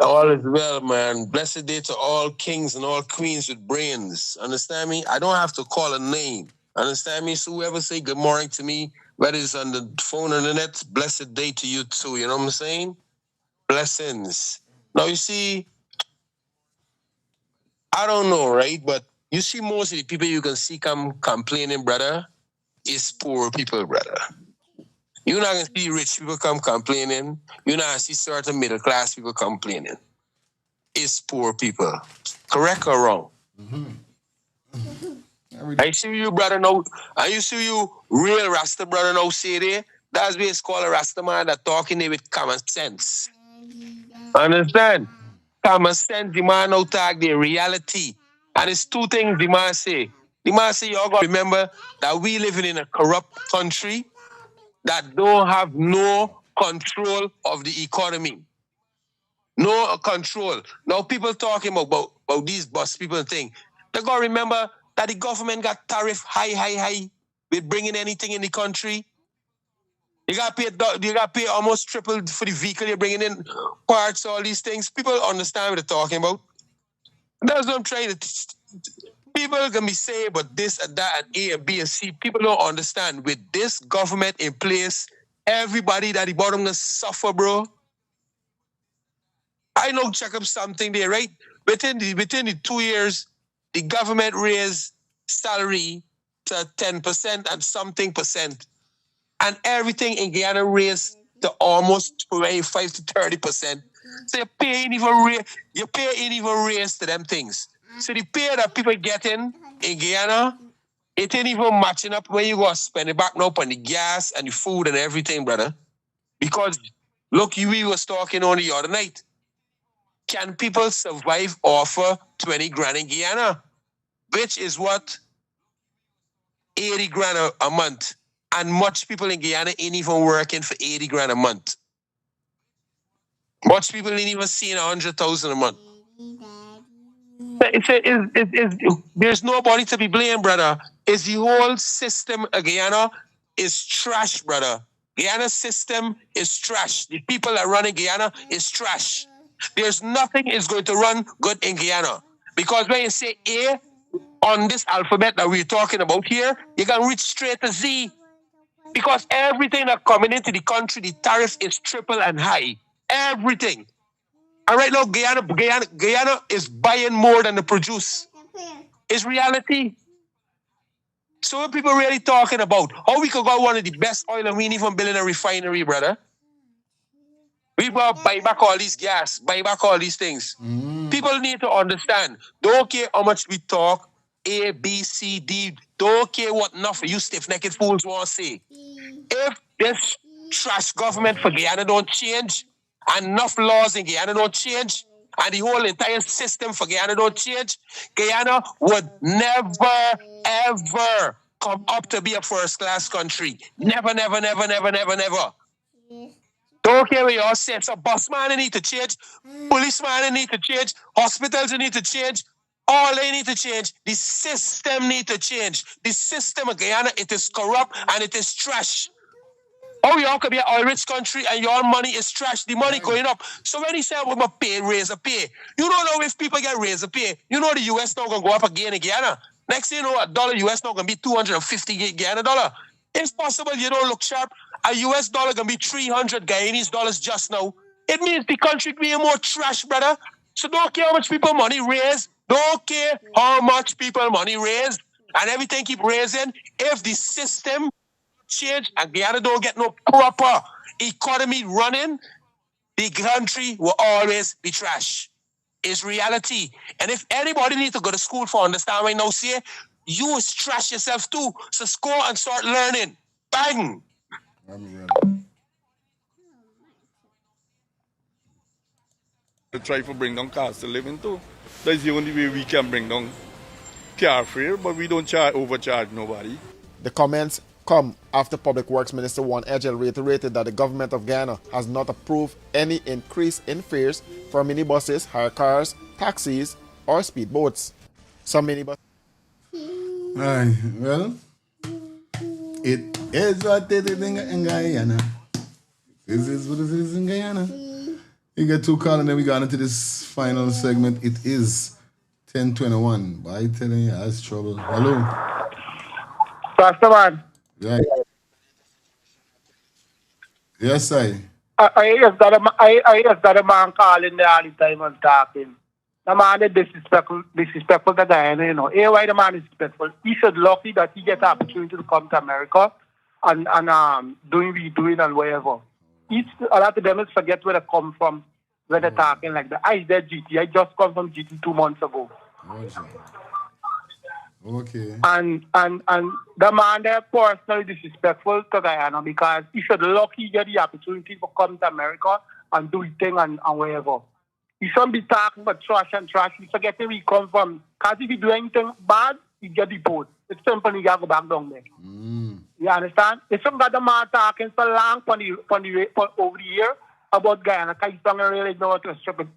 All is well, man. Blessed day to all kings and all queens with brains. Understand me? I don't have to call a name. Understand me? So whoever say good morning to me, whether it's on the phone or the net, blessed day to you too. You know what I'm saying? Blessings. Now you see, I don't know, right? But you see most of the people you can see come complaining, brother, is poor people, brother. You're not going to see rich people come complaining. You're not going to see certain middle class people complaining. It's poor people. Correct or wrong? I see you, brother, now. And you see you, real Rasta brother, now say there. That's what it's called a Rasta man that talking there with common sense. Understand? Common sense, the man now talk the reality. And it's two things the man say. The man say, y'all got to remember that we living in a corrupt country that don't have no control of the economy. No control. Now people talking about these bus people thing. They got to remember that the government got tariff high with bringing anything in the country. You got to pay almost triple for the vehicle you're bringing in, parts, all these things. People understand what they're talking about. That's what I'm trying to People can be saying about this and that and A and B and C. People don't understand. With this government in place, everybody that the bottom gonna suffer, bro. I know check up something there, right? Within the 2 years, the government raised salary to 10% and something percent. And everything in Guyana raised to almost 25 to 30%. So your pay ain't even raised to them things. So the pay that people getting in Guyana, it ain't even matching up when you go spend it back now on the gas and the food and everything, brother. Because look, we was talking on the other night. Can people survive off 20 grand in Guyana? Which is what? 80 grand a month. And much people in Guyana ain't even working for 80 grand a month. Much people ain't even seeing 100,000 a month. There's nobody to be blamed, brother. It's the whole system of Guyana is trash, brother. Guyana system is trash. The people that run in Guyana is trash. There's nothing is going to run good in Guyana. Because when you say A on this alphabet that we're talking about here, you can reach straight to Z. Because everything that coming into the country, the tariff is triple and high. Everything. And right now, Guyana is buying more than they produce. It's reality. So what people really talking about? How we could go one of the best oil and we ain't even building a refinery, brother? We will buy back all these gas, buy back all these things. People need to understand. Don't care how much we talk, A, B, C, D. Don't care what enough of you stiff-necked fools want to say. If this trash government for Guyana don't change, and enough laws in Guyana don't change, and the whole entire system for Guyana don't change, Guyana would never, ever come up to be a first-class country. Never, never, never, never, never, never. Don't care what y'all say. So busman need to change, policeman need to change, hospitals need to change. All they need to change. The system need to change. The system of Guyana, it is corrupt and it is trash. Oh, y'all could be an oil-rich country and your money is trash. The money going up. So when he said we're going to raise a pay, you don't know if people get raise a pay. You know the U.S. now going to go up again in Guyana. Next thing you know, a dollar U.S. now going to be 250 Guyana dollar. It's possible you don't look sharp. A U.S. dollar going to be 300 Guyanese dollars just now. It means the country being more trash, brother. So don't care how much people money raise. Don't care how much people money raise. And everything keep raising. If the system change and Guyana don't get no proper economy running, the country will always be trash. It's reality. And if anybody needs to go to school for understand right now, see, you is trash yourself too. So score and start learning. Bang! To try to bring down cost of living too. That's the only way we can bring down car fare, but we don't overcharge nobody. The comments come after Public Works Minister Juan Edgel reiterated that the government of Guyana has not approved any increase in fares for minibuses, hire cars, taxis, or speedboats. Some minibuses. Aye, well, it is what it is in Guyana. This is what it is in Guyana. You get two calls and then we got into this final segment. It is 10:21. But I telling you, that's trouble. Hello. Pastor man. Right. Yes, I just got a man calling there all the time and talking. The man is disrespectful to Guyana, you know. Why the man is disrespectful? He should lucky that he gets the opportunity to come to America and doing what he's doing and whatever. A lot of them is forget where they come from when they're talking like that. I did GT. I just come from GT 2 months ago. Okay. And the man there personally disrespectful to Guyana because he should lucky get the opportunity to come to America and do his thing and whatever. He shouldn't be talking about trash and trash. He forget where he come from. Because if he do anything bad, he get deported. It's simple, he got to go back down there. You understand? If some got the man talking so long for over the year about Guyana, because he don't really know what to strip it.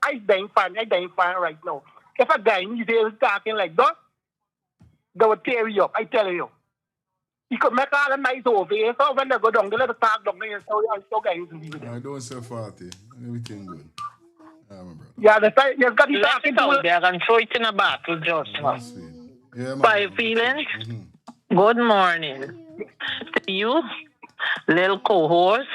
I dying fine right now. If a guy is talking like that, they will tear you up, I tell you. You could make all the nice over here, so when they go down, they let the talk down there, so guys will leave it. I don't say party. Everything good. Yeah, you've got the talking out there and throw it in a battle, just. Yeah, How you feeling? Good morning to you, little co-host,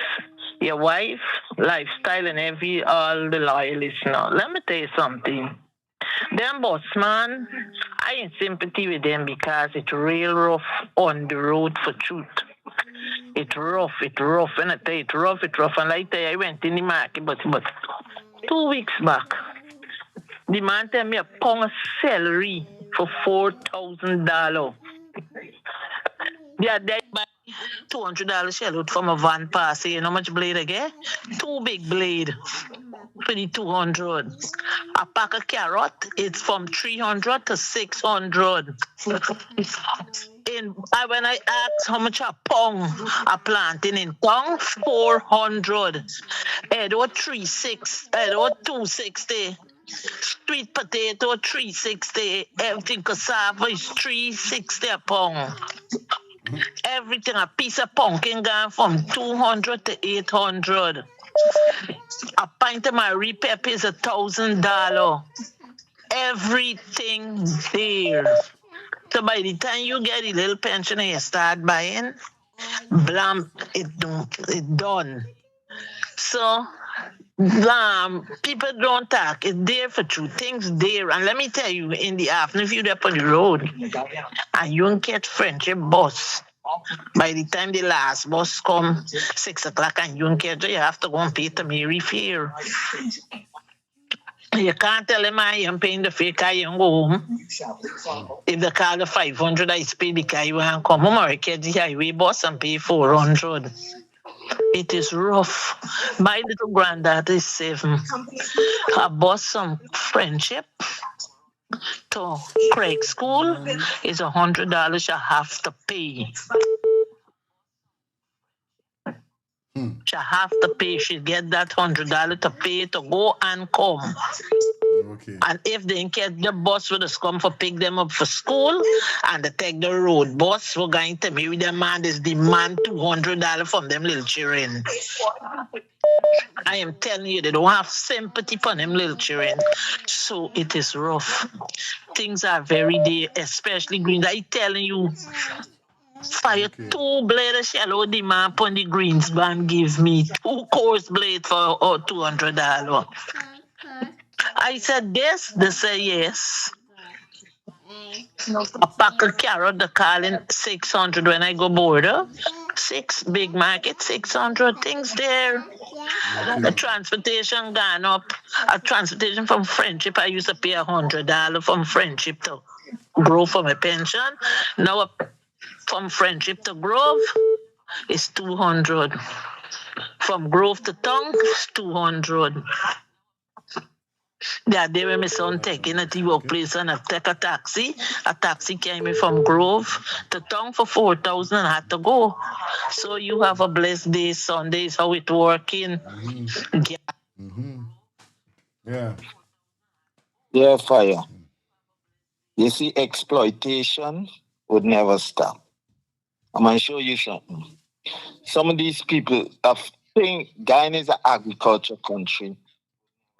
your wife, lifestyle, and all the loyal listener. Let me tell you something. Them boss man, I in sympathy with them because it's real rough on the road for truth. It's rough, and I tell you, it's rough. And like I tell you, I went in the market, but 2 weeks back, the man tell me a pound of celery for $4,000. Yeah, they buy $200 shell out from a van pass. You know how much blade I get? Two big blade for the 200. A pack of carrot, it's from 300 to 600. When I asked how much a pound a planting in tongue, 400. Edo 260. Sweet potato 360. Everything cassava is 360 a pound. Everything, a piece of pumpkin gone from 200 to 800. A pint of my pepper is $1,000. Everything there. So by the time you get a little pension and you start buying, blam, it done. So people don't talk. It's there for true. Things there. And let me tell you, in the afternoon, if you're up on the road and you don't get friendship bus, by the time the last bus come 6 o'clock and you don't get there, you have to go and pay the Mary fare. You can't tell him I am paying the fare car, you don't go home. If the car is 500, I pay the car, you want to come home or you catch the highway bus and pay 400. It is rough. My little granddad is 7. I bought some friendship to Craig School. It's $100 you have to pay. She have to pay. She get that $100 to pay to go and come. Okay. And if they get the bus will just come for pick them up for school and they take the road bus, we're going to be with them man is demand $200 from them little children. I am telling you, they don't have sympathy for them little children. So it is rough. Things are very dear, especially green. I telling you, fire 2 blade of shallow demand upon the greens band give me 2 course blade for $200. I said this, they say yes. A pack of carrot, the calling 600 when I go border. 6 big market, 600 things there. The transportation gone up. A transportation from Friendship, I used to pay $100 from Friendship to Grove for my pension. Now from Friendship to Grove is 200. From Grove to Tongue is 200. Yeah, they were my son taking at the workplace and I take a taxi. A taxi came in from Grove to town for 4,000 and I had to go. So you have a blessed day, Sunday is how it working. Yeah. Yeah, fire. You see, exploitation would never stop. I'm going to show you something. Some of these people think Ghana is an agriculture country.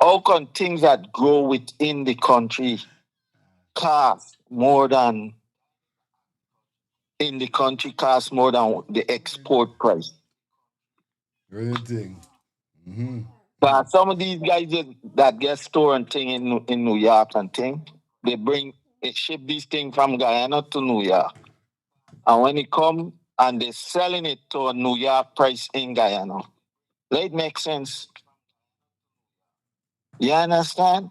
How can things that grow within the country cost more than in the country cost more than the export price? Great thing. But some of these guys that get store and thing in New York and thing, they ship these things from Guyana to New York. And when it come and they're selling it to a New York price in Guyana, it makes sense. You understand?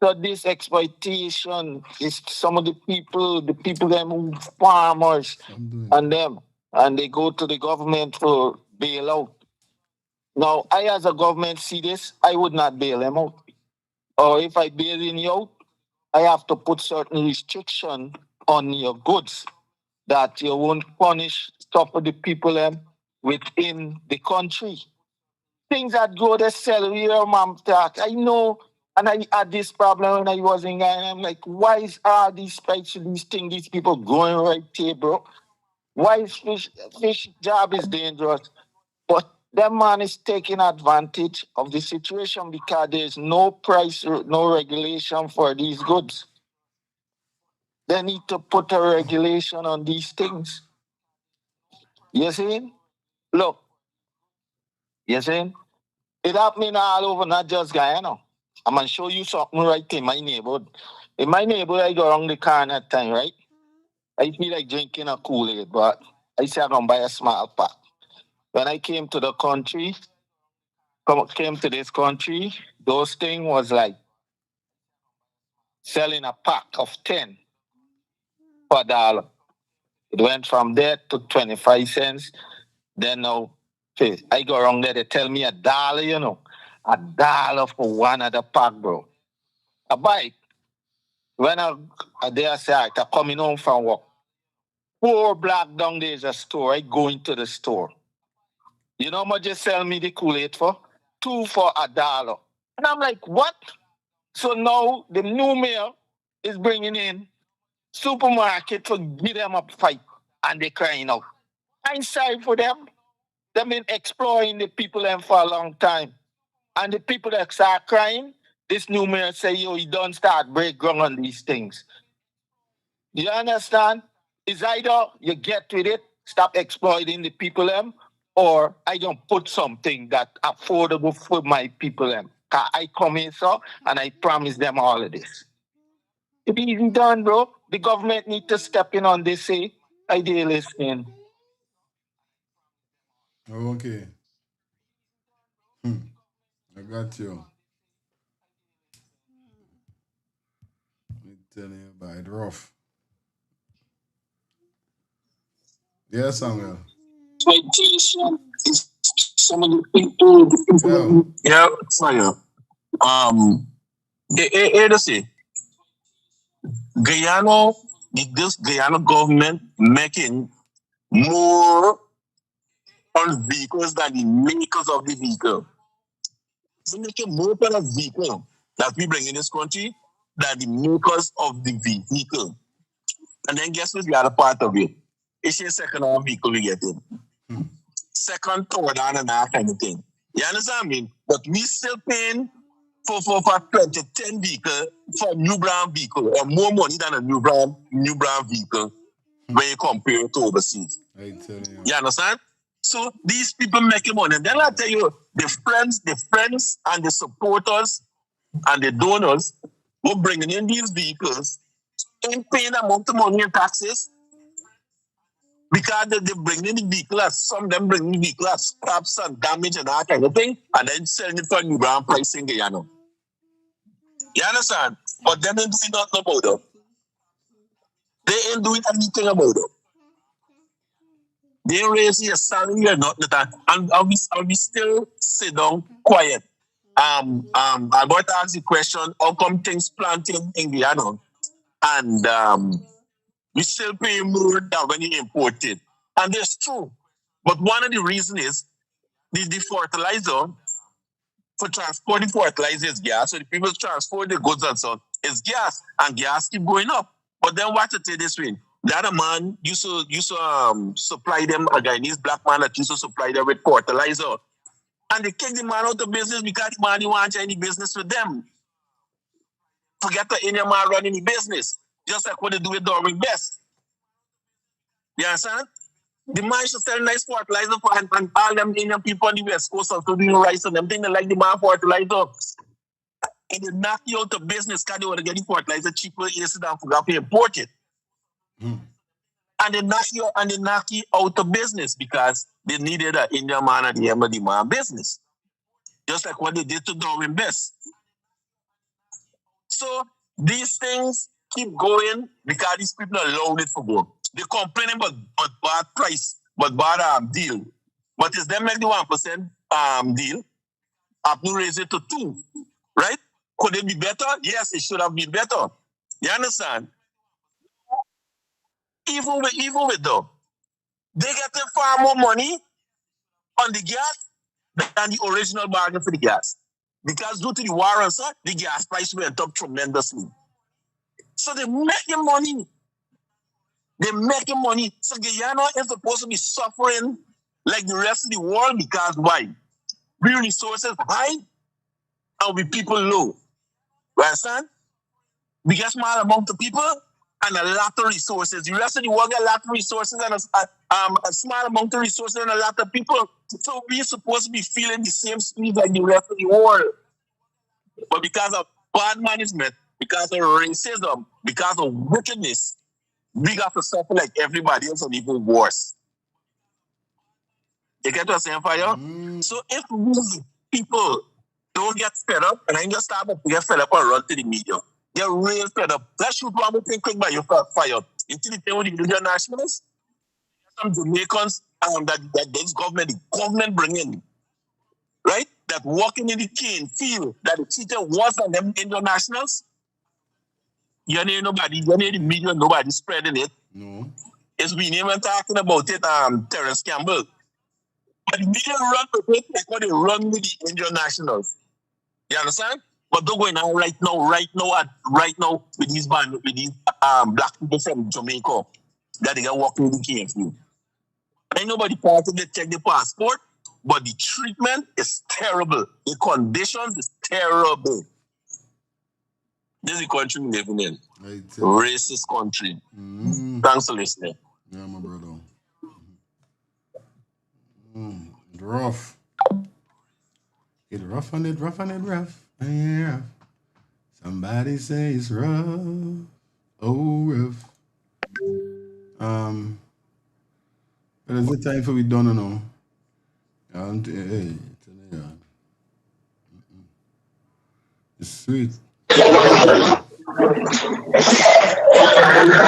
So this exploitation is some of the people them who farmers and them, and they go to the government for bailout. Now, I as a government see this, I would not bail them out. Or if I bail you out, I have to put certain restriction on your goods that you won't punish some of the people within the country. Things that go to sell here, mom, talk. I know, and I had this problem when I was in Ghana. I'm like, why is all these prices, these people going right here, bro? Why is fish job is dangerous? But that man is taking advantage of the situation because there's no price, no regulation for these goods. They need to put a regulation on these things. You see? Look, you see? It happening all over, not just Guyana. I'm going to show you something right in my neighborhood. In my neighborhood, I go around the car at time, right? I feel like drinking a Kool-Aid, but I say I'm going to buy a small pack. When I came to the country, came to this country, those things was like selling a pack of 10 per dollar. It went from there to 25 cents. Then now, I go around there, they tell me $1, you know. $1 for one of the pack, bro. A bike. When I there say I coming home from work. 4 block down there's a store. I go into the store. You know how much they sell me the Kool-Aid for? 2 for $1. And I'm like, what? So now the new mayor is bringing in supermarket to give them a fight. And they crying out. I'm sorry for them. They've been exploring the people them for a long time. And the people that start crying, this new mayor say, yo, you don't start break ground on these things. You understand? It's either you get with it, stop exploiting the people them, or I don't put something that affordable for my people them. I come in, so, and I promise them all of this. It's easy done, bro. The government need to step in on this, say, I did listening. Okay. I got you. I'm telling you about it rough. Yes, Samuel. Exploitation is some of the people. Yeah, fire. Here to say, Guyana, this Guyana government making more on vehicles than the makers of the vehicle. So making more kind of vehicle that we bring in this country than the makers of the vehicle. And then guess what's the other part of it? It's your second hand vehicle we get in. Second, third, and that kind of thing. You understand I mean? But we still paying for 2010 vehicle for a new brand vehicle or more money than a new brand vehicle when you compare it to overseas. I tell you. You understand? So these people making money. And then I tell you, the friends and the supporters and the donors who bringing in these vehicles ain't paying amount of money in taxes. Because they bring in the vehicle as some of them bring in the vehicle as scraps and damage and that kind of thing, and then selling it for a new brand pricing, you know. You understand? But them ain't doing nothing about it. They ain't doing anything about it. They ain't raising your salary or nothing. And we still sit down quiet. I'm about to ask the question, how come things planting in Guyana and we still pay more than when you import it? And that's true. But one of the reasons is the fertilizer for transporting fertilizer is gas. So the people transport the goods and so on is gas, and gas keep going up. But then what to tell this way? The other man used to supply them, a Guyanese black man that used to supply them with fertilizer. And they kick the man out of business because the man didn't want any business with them. Forget the Indian man running the business. Just like what they do with Darwin Best. You understand? The man should sell nice fertilizer for and all them Indian people on the West Coast also doing rice and them things they like the man fertilizer. And they knock you out of business because they want to get the fertilizer cheaper instead of forgot to import it. And they knock you out of business because they needed an Indian man at the end of the man business. Just like what they did to Darwin Best. So these things keep going because these people are loaded for work. They're complaining about bad price, but bad deal. But is them make the 1% deal? I've to raise it to 2, right? Could it be better? Yes, it should have been better. You understand? Even with though, they get far more money on the gas than the original bargain for the gas. Because due to the war and so, the gas price went up tremendously. So they're making money. They're making money. So Guyana is supposed to be suffering like the rest of the world because why? Real resources high and we people low. You understand? We get small amount of people and a lot of resources. The rest of the world got a lot of resources and a small amount of resources and a lot of people. So we're supposed to be feeling the same speed like the rest of the world. But because of bad management, because of racism, because of wickedness, we got to suffer like everybody else and even worse. You get what I'm saying, Fire? So if we people don't get fed up, and I ain't just start to get fed up and run to the media. They're real fed up. Let's shoot one more thing quick by your Fire. You see the thing with the internationalists? Some Jamaicans that this government, the government bring in, right? That walking in the cane feel that the teacher was on them internationals. You ain't nobody, you ain't the media, nobody spreading it. No. It's been even talking about it, Terence Campbell. But the media run with it like what they run with the internationals. You understand? But don't go in now right now with these black people from Jamaica that they got walking with the KFU. Ain't nobody party to check the passport, but the treatment is terrible. The conditions is terrible. This is the country we living in. Racist country. Thanks for listening. Yeah, my brother. Rough. It's rough and it rough and it rough. Yeah. Somebody say it's rough. Oh, rough. But is it time for we done or no? Hey, it's sweet.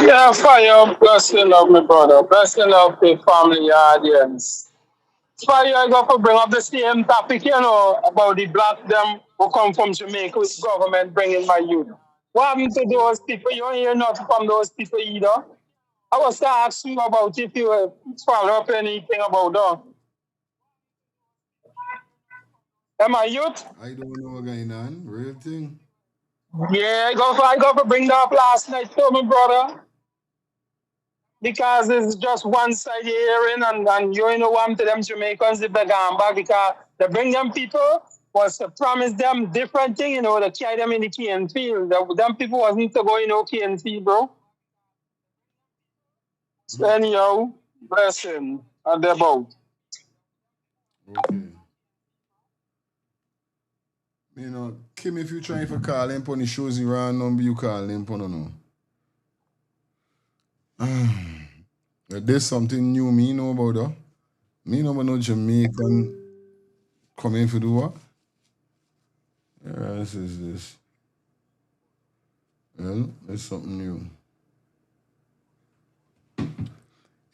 Yeah, Fire, bless the love, my brother. Bless the love, the family audience. Fire, I got to bring up the same topic, about the black them who come from Jamaica with government bringing my youth. What happened to those people? You don't hear nothing from those people either. I was to ask you about if you follow up anything about them. Am I youth? I don't know what's going on. Real thing. Yeah, I got to bring that up last night too, my brother. Because it's just one side hearing and you know what to them Jamaicans if they gone back because they bring them people was to promise them different thing, to carry them in the cane field. Them people wasn't to go, cane field, bro. So anyhow, blessing and the boat. Okay. Kim, if you trying for call him on the shows you run number, you call him on or no? There's something new me know about that. Me know about no Jamaican coming for do what? Yeah, this is this. Well, there's something new.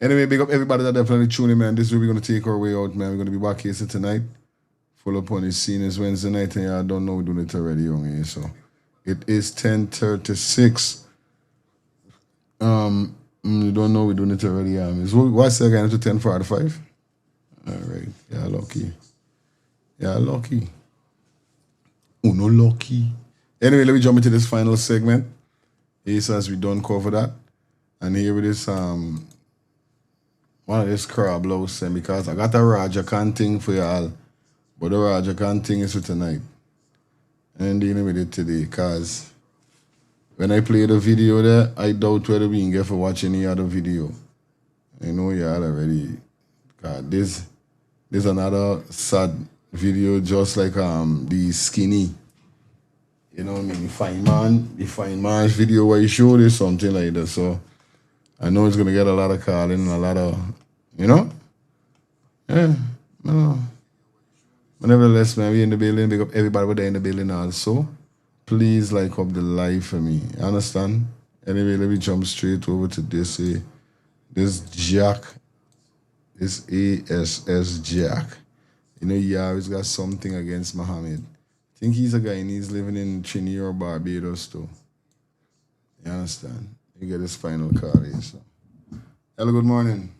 Anyway, big up everybody that definitely tune in, man. This is where we're going to take our way out, man. We're going to be back here tonight. Full up on the scene is Wednesday night, and I don't know we're doing it already, young here. So it is 10:36. You don't know we're doing it already. What's the again to 10:45? All right. Yeah, lucky. Yeah, lucky. Oh, no lucky. Anyway, let me jump into this final segment. Yes, as we done cover that. And here it is, one of this crab louse, because I got a Raja Khan thing for y'all. But the Raja Khan thing is for tonight. And dealing with it today, because when I play the video there, I doubt whether we can get for watch any other video. I know y'all already. God, this another sad video, just like the skinny. You know what I mean? The fine man's video where he showed is something like that. So I know it's gonna get a lot of calling and a lot of, Yeah. No. But nevertheless, man, we in the building. Big up everybody there in the building also. Please like up the live for me. You understand? Anyway, let me jump straight over to this. This Jack. This ASS Jack. He always got something against Muhammad. I think he's a guy and he's living in Trinidad or Barbados too. You understand? You get his final call here. So. Hello, good morning.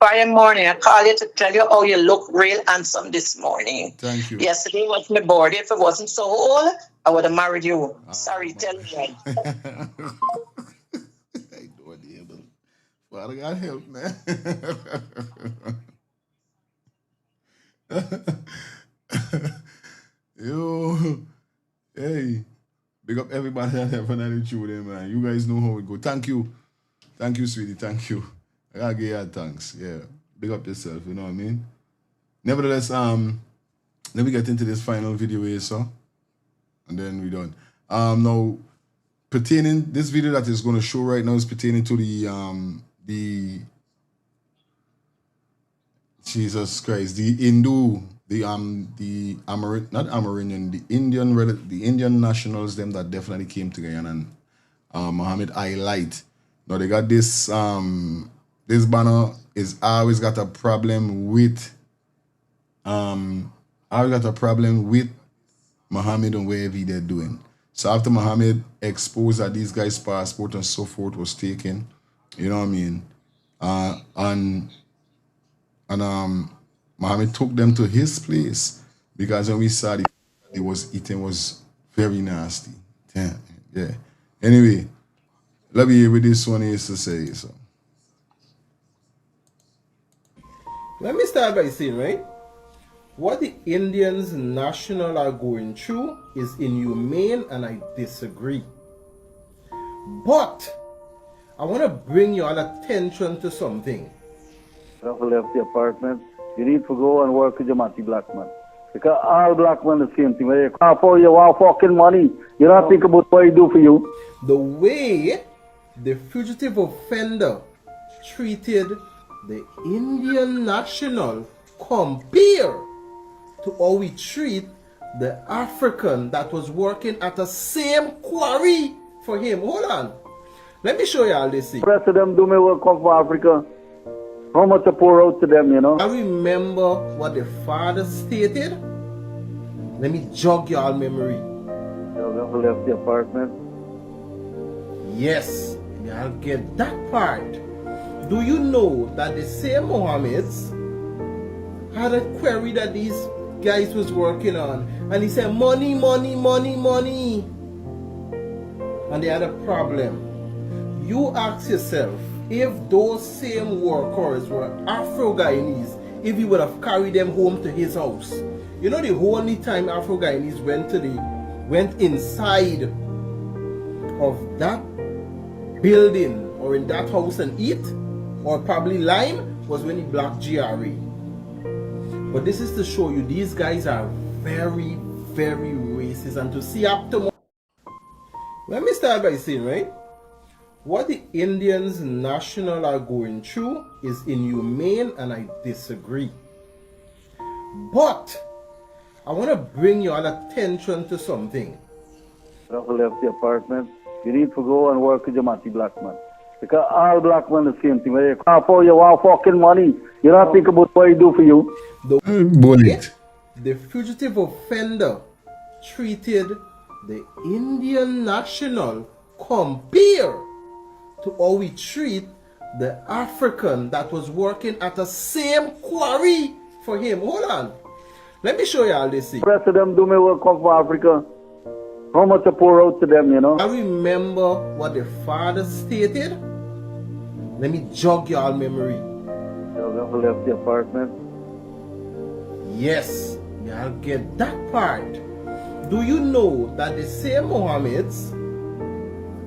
Fire morning. I call you to tell you how you look real handsome this morning. Thank you. Yesterday was my birthday. If it wasn't so old, I would have married you. Sorry, tell me. I know it, but Father God help, man. Yo, hey, big up everybody. the bad and definitely true there, man. You guys know how it go. Thank you. Thank you, sweetie. Thank you. I gotta give you thanks. Yeah. Big up yourself, you know what I mean? Nevertheless, let me get into this final video here, so. And then we're done. Now, pertaining, this video that is going to show right now is pertaining to the Jesus Christ, the Hindu, the Indian nationals, them that definitely came to Guyana, and Muhammad highlight. Now they got this this banner is always got a problem with Muhammad and whatever they're doing. So after Muhammad exposed that these guys' passport and so forth was taken, you know what I mean? And Muhammad took them to his place because when we saw it was eating was very nasty. Damn, yeah. Anyway, let me hear what this one is to say. So let me start by saying, right? What the Indians national are going through is inhumane and I disagree. But I want to bring your attention to something. If you left the apartment, you need to go and work with your Mati black man. Because all black men the same thing. When you come for you want fucking money, you don't think about what he do for you. The way the fugitive offender treated the Indian national compare to how we treat the African that was working at the same quarry for him. Hold on. Let me show you all this. The rest of them do me work come from Africa. How much I pour out to them, you know? I remember what the father stated. Let me jog your memory. You left the apartment. Yes, I'll get that part. Do you know that the same Mohammeds had a query that these guys was working on, and he said money, money, money, money, and they had a problem. You ask yourself, if those same workers were Afro-Guyanese, if he would have carried them home to his house. You know the only time Afro-Guyanese went inside of that building or in that house and eat, or probably lime, was when he blocked GRA. But this is to show you these guys are very, very racist, and to see up to. Let me start by saying, right? What the Indians national are going through is inhumane and I disagree. But I want to bring your attention to something. If you left the apartment, you need to go and work with your Mati black man. Because all black men the same thing. When you come for you want fucking money, you don't think about what he do for you. The fugitive offender treated the Indian national compare to how we treat the African that was working at the same quarry for him. Hold on. Let me show you all this. The rest of them do me work come from Africa. How much I pour out to them, you know? I remember what the father stated. Let me jog your memory. You left the apartment. Yes, I'll get that part. Do you know that the same Mohammeds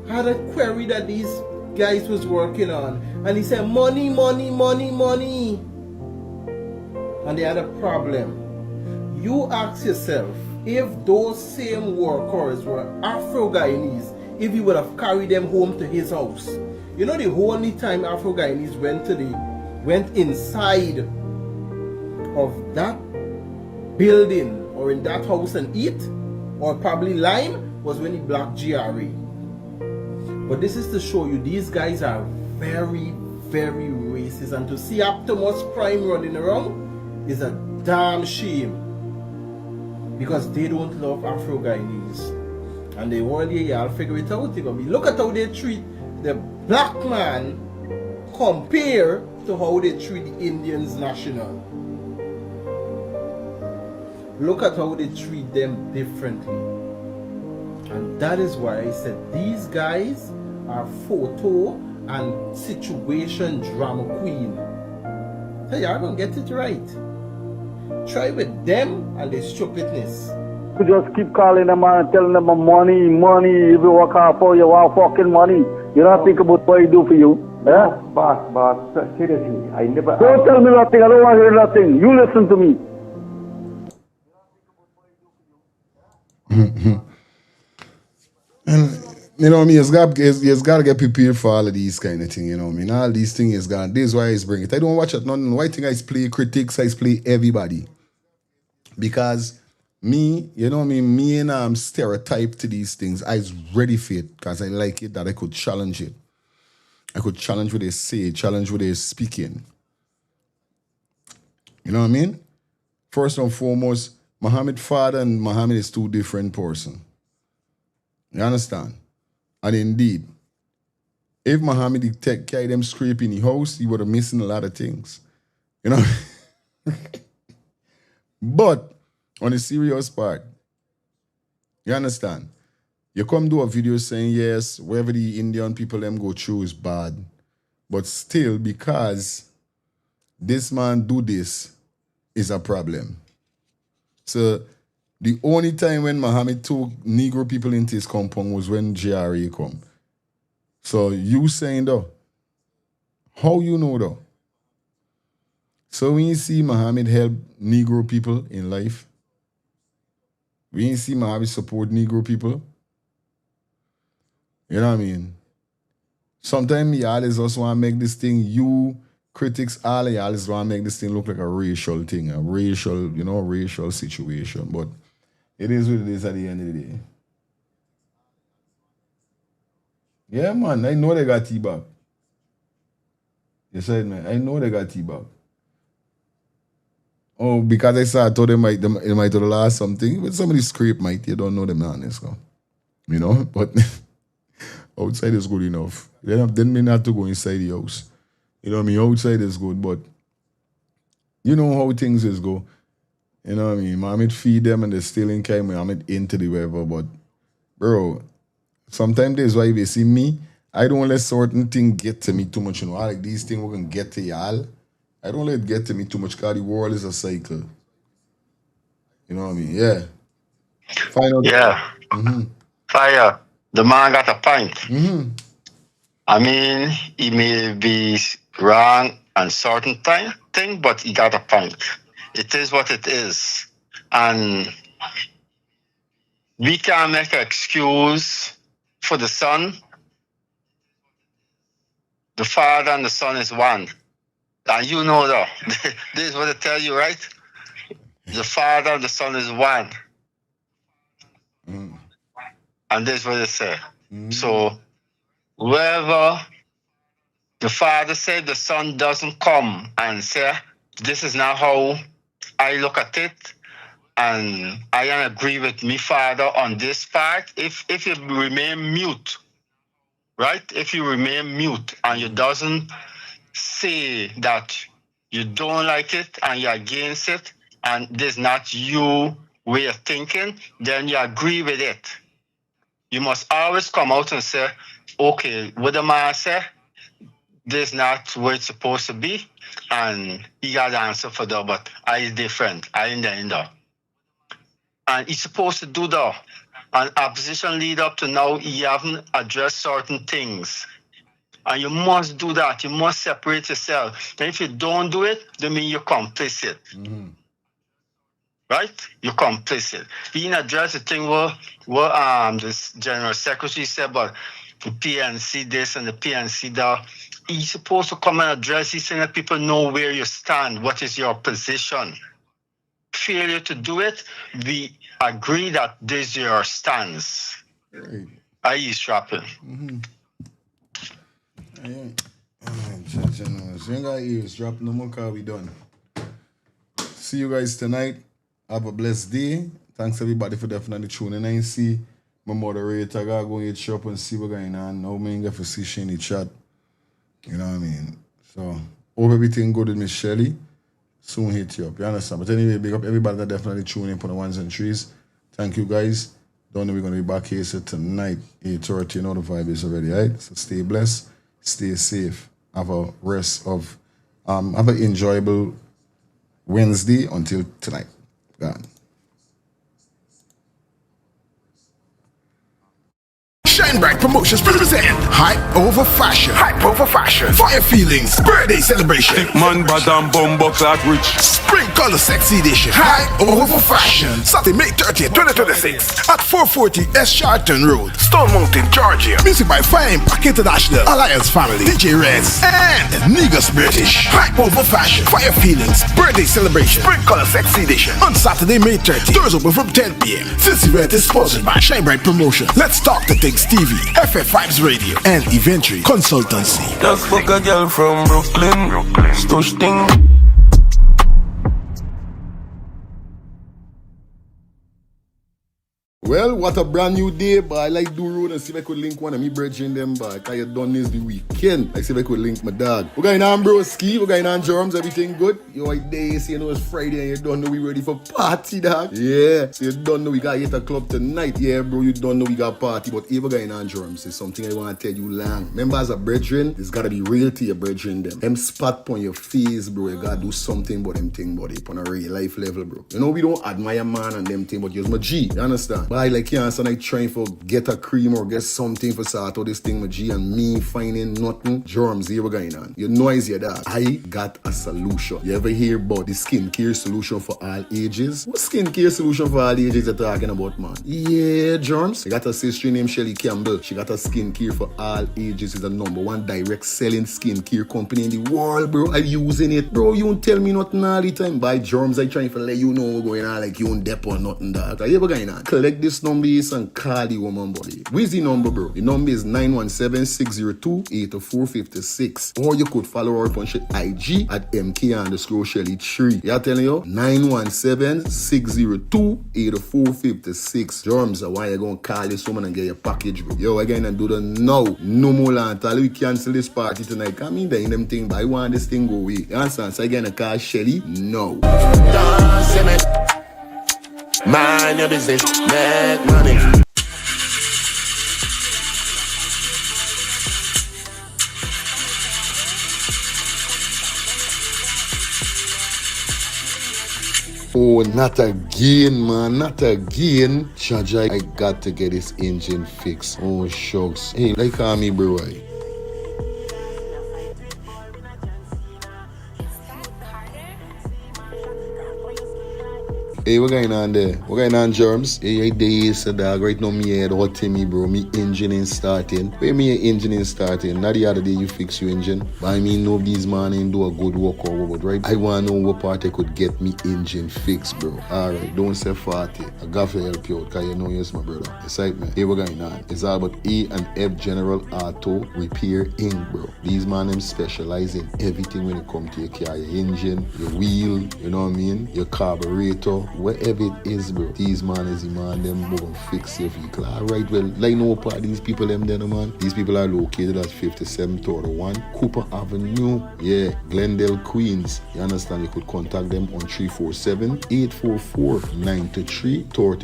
had a query that these guys was working on, and he said money, money, money, money, and they had a problem. You ask yourself, if those same workers were Afro-Guyanese, if he would have carried them home to his house. You know the only time Afro-Guyanese went inside of that building or in that house and eat, or probably lime, was when he blocked GRA. But this is to show you these guys are very, very racist, and to see Optimus Prime running around is a damn shame, because they don't love Afro-Guyanese. And they want y'all figure it out. They're gonna be, look at how they treat the black man compared to how they treat the Indians national. Look at how they treat them differently. And that is why I said these guys are photo and situation drama queen. So y'all gonna get it right. Try with them and their stupidness. to just keep calling them and telling them money, if you work hard for you want fucking money. You don't think about what he do for you. Yeah? But seriously, I never... Don't tell me nothing, I don't want to hear nothing. You listen to me. And you know what I mean, you got to get prepared for all of these kind of things, you know what I mean? All these things is gone. This is why I bring it. I don't watch it nothing. Why think I play critics, I play everybody. Because me, you know what I mean, me and I'm stereotyped to these things. I was ready for it because I like it, that I could challenge it. I could challenge what they say, challenge what they're speaking. You know what I mean? First and foremost, Muhammad father and Muhammad is two different persons. You understand? And indeed, if Muhammad did carry them scrape in the house, he would have missing a lot of things. You know? But on the serious part, you understand? You come do a video saying, yes, wherever the Indian people them go through is bad. But still, because this man do this is a problem. So the only time when Muhammad took Negro people into his compound was when GRA come. So you saying though, how you know though? So when you see Muhammad help Negro people in life, when you see Muhammad support Negro people, you know what I mean? Sometimes you always just want to make this thing, you critics, all of you always want to make this thing look like a racial thing, a racial situation. But it is what it is at the end of the day. Yeah, man, I know they got T-Bag. You said, man, I know they got T-Bag. Oh, because I thought they might have lost something. But somebody scrape might, you don't know them honest. You know, but outside is good enough. Then mean not to go inside the house. You know what I mean? Outside is good, but you know how things is go. You know what I mean? Muhammad feed them and they're still in kind. Muhammad into the weather, but bro, sometimes there's why they see me. I don't let certain things get to me too much. You know, like these things we're gonna get to y'all. I don't let it get to me too much because the world is a cycle. You know what I mean? Yeah. Final. Yeah. Mm-hmm. Fire. The man got a point. Mm-hmm. I mean, he may be wrong on certain thing, but he got a point. It is what it is. And we can't make an excuse for the son. The father and the son is one. And you know that. This is what I tell you, right? The father and the son is one. Mm. And this is what they say. So, wherever the father said the son doesn't come and say, this is not how I look at it, and I agree with me father on this part. If you remain mute, right? If you remain mute and you doesn't say that you don't like it and you're against it, and this not you way of thinking, then you agree with it. You must always come out and say, okay, what the man say, this is not where it's supposed to be, and he got the answer for that, but I is different. I in the end. And he's supposed to do that. And opposition lead up to now, he haven't addressed certain things. And you must do that. You must separate yourself. And if you don't do it, then mean you're complicit. Mm-hmm. Right? You're complicit. He didn't address the thing what this general secretary said about the PNC this and the PNC that. He's supposed to come and address these things, that people know where you stand, what is your position. Failure to do it, we agree that this is your stance. Right. I eavesdropping. Mm-hmm. You ain't got eavesdrop no more because we done. See you guys tonight. Have a blessed day. Thanks everybody for definitely tuning in. I see my moderator gotta go hit shop and see what's going on. Now me get for see she in the chat. You know what I mean? So hope everything good with Miss Shelley. Soon hit you up. You understand? But anyway, big up everybody that definitely tune in for the ones and threes. Thank you guys. Don't know we're gonna be back here tonight, 8:30. You know the vibe is already, right? So stay blessed, stay safe. Have a rest of have an enjoyable Wednesday until tonight. God. Shine Bright Promotions present Hype Over Fashion. Hype Over Fashion. Fire Feelings. Birthday Celebration. Thick man, badam, bumbo, clock rich. Spring Color Sexy Edition. Hype Over Fashion. Saturday, May 30th, 2026 at 440 S. Charlton Road, Stone Mountain, Georgia. Music by Fire Impact International, Alliance Family, DJ Reds, and Negus British. Hype Over Fashion. Fire Feelings. Birthday Celebration. Spring Color Sexy Edition. On Saturday, May 30th. Doors open from 10 p.m. This event is sponsored by Shine Bright Promotion. Let's Talk to Things TV, FF Vibes Radio, and Eventually Consultancy. Just fuck a girl from Brooklyn. Stush thing. Well, what a brand new day, but I like do road and see if I could link one of me brethren them back. I had done this the weekend. I see if I could link my dog. We're going on broski, we're going on germs, everything good. You like days, you know it's Friday and you don't know we ready for party, dog. Yeah, so you don't know we got hit a club tonight. Yeah, bro, you don't know we got party, but if we're going on germs, it's something I want to tell you long. Remember, as a brethren, it's gotta be real to your brethren them. Them spot on your face, bro, you gotta do something about them thing, buddy, on a real life level, bro. You know, we don't admire man and them thing, but you're my G, you understand? But I like you and I trying for get a cream or get something for sort out this thing with G and me finding nothing. Germs here going on. You know is your dad. I got a solution. You ever hear about the skincare solution for all ages? What skincare solution for all ages you talking about, man? Yeah, germs. I got a sister named Shelly Campbell. She got a skincare for all ages. It's the #1 direct selling skincare company in the world, bro. I'm using it. Bro, you don't tell me nothing all the time. By germs, I trying to let you know what's going on like you don't dep or nothing, dog. Are you ever going on? Collect this number and call the woman, buddy. Where's the number, bro? The number is 917-602-8456. Or you could follow her on IG at MK_Shelly3. Yeah, telling you? 917-602-8456. Germs, why you gonna call this woman and get your package, bro? Yo, again, and do the now. No more land. We cancel this party tonight. I mean, they in them thing, but I want this thing go away. You understand? So again, I call Shelly. No. Mind your business, make money. Oh, not again, man. Not again. Chaja, I got to get this engine fixed. Oh, shucks. Hey, like call me, bro. Hey, what going on there? What going on, germs? Hey, days, dog. Right now, me head hot to me, bro. Me engine ain't starting. Where me engine ain't starting? Not the other day you fix your engine. But I mean, no, these man ain't do a good work or what, right? I want to know what part I could get me engine fixed, bro. Alright, don't say 40. I got to help you out, because you know you're my brother. Excitement. Hey, what going on? It's all about E&F General Auto Repair Inc., bro. These man, them specialize in everything when it comes to your car, your engine, your wheel, you know what I mean? Your carburetor. Whatever it is, bro. These man is the man, them will fix your vehicle. Alright, well, like no part these people them there, man. These people are located at 5731 Cooper Avenue. Yeah, Glendale, Queens. You understand? You could contact them on 347-844-9333 or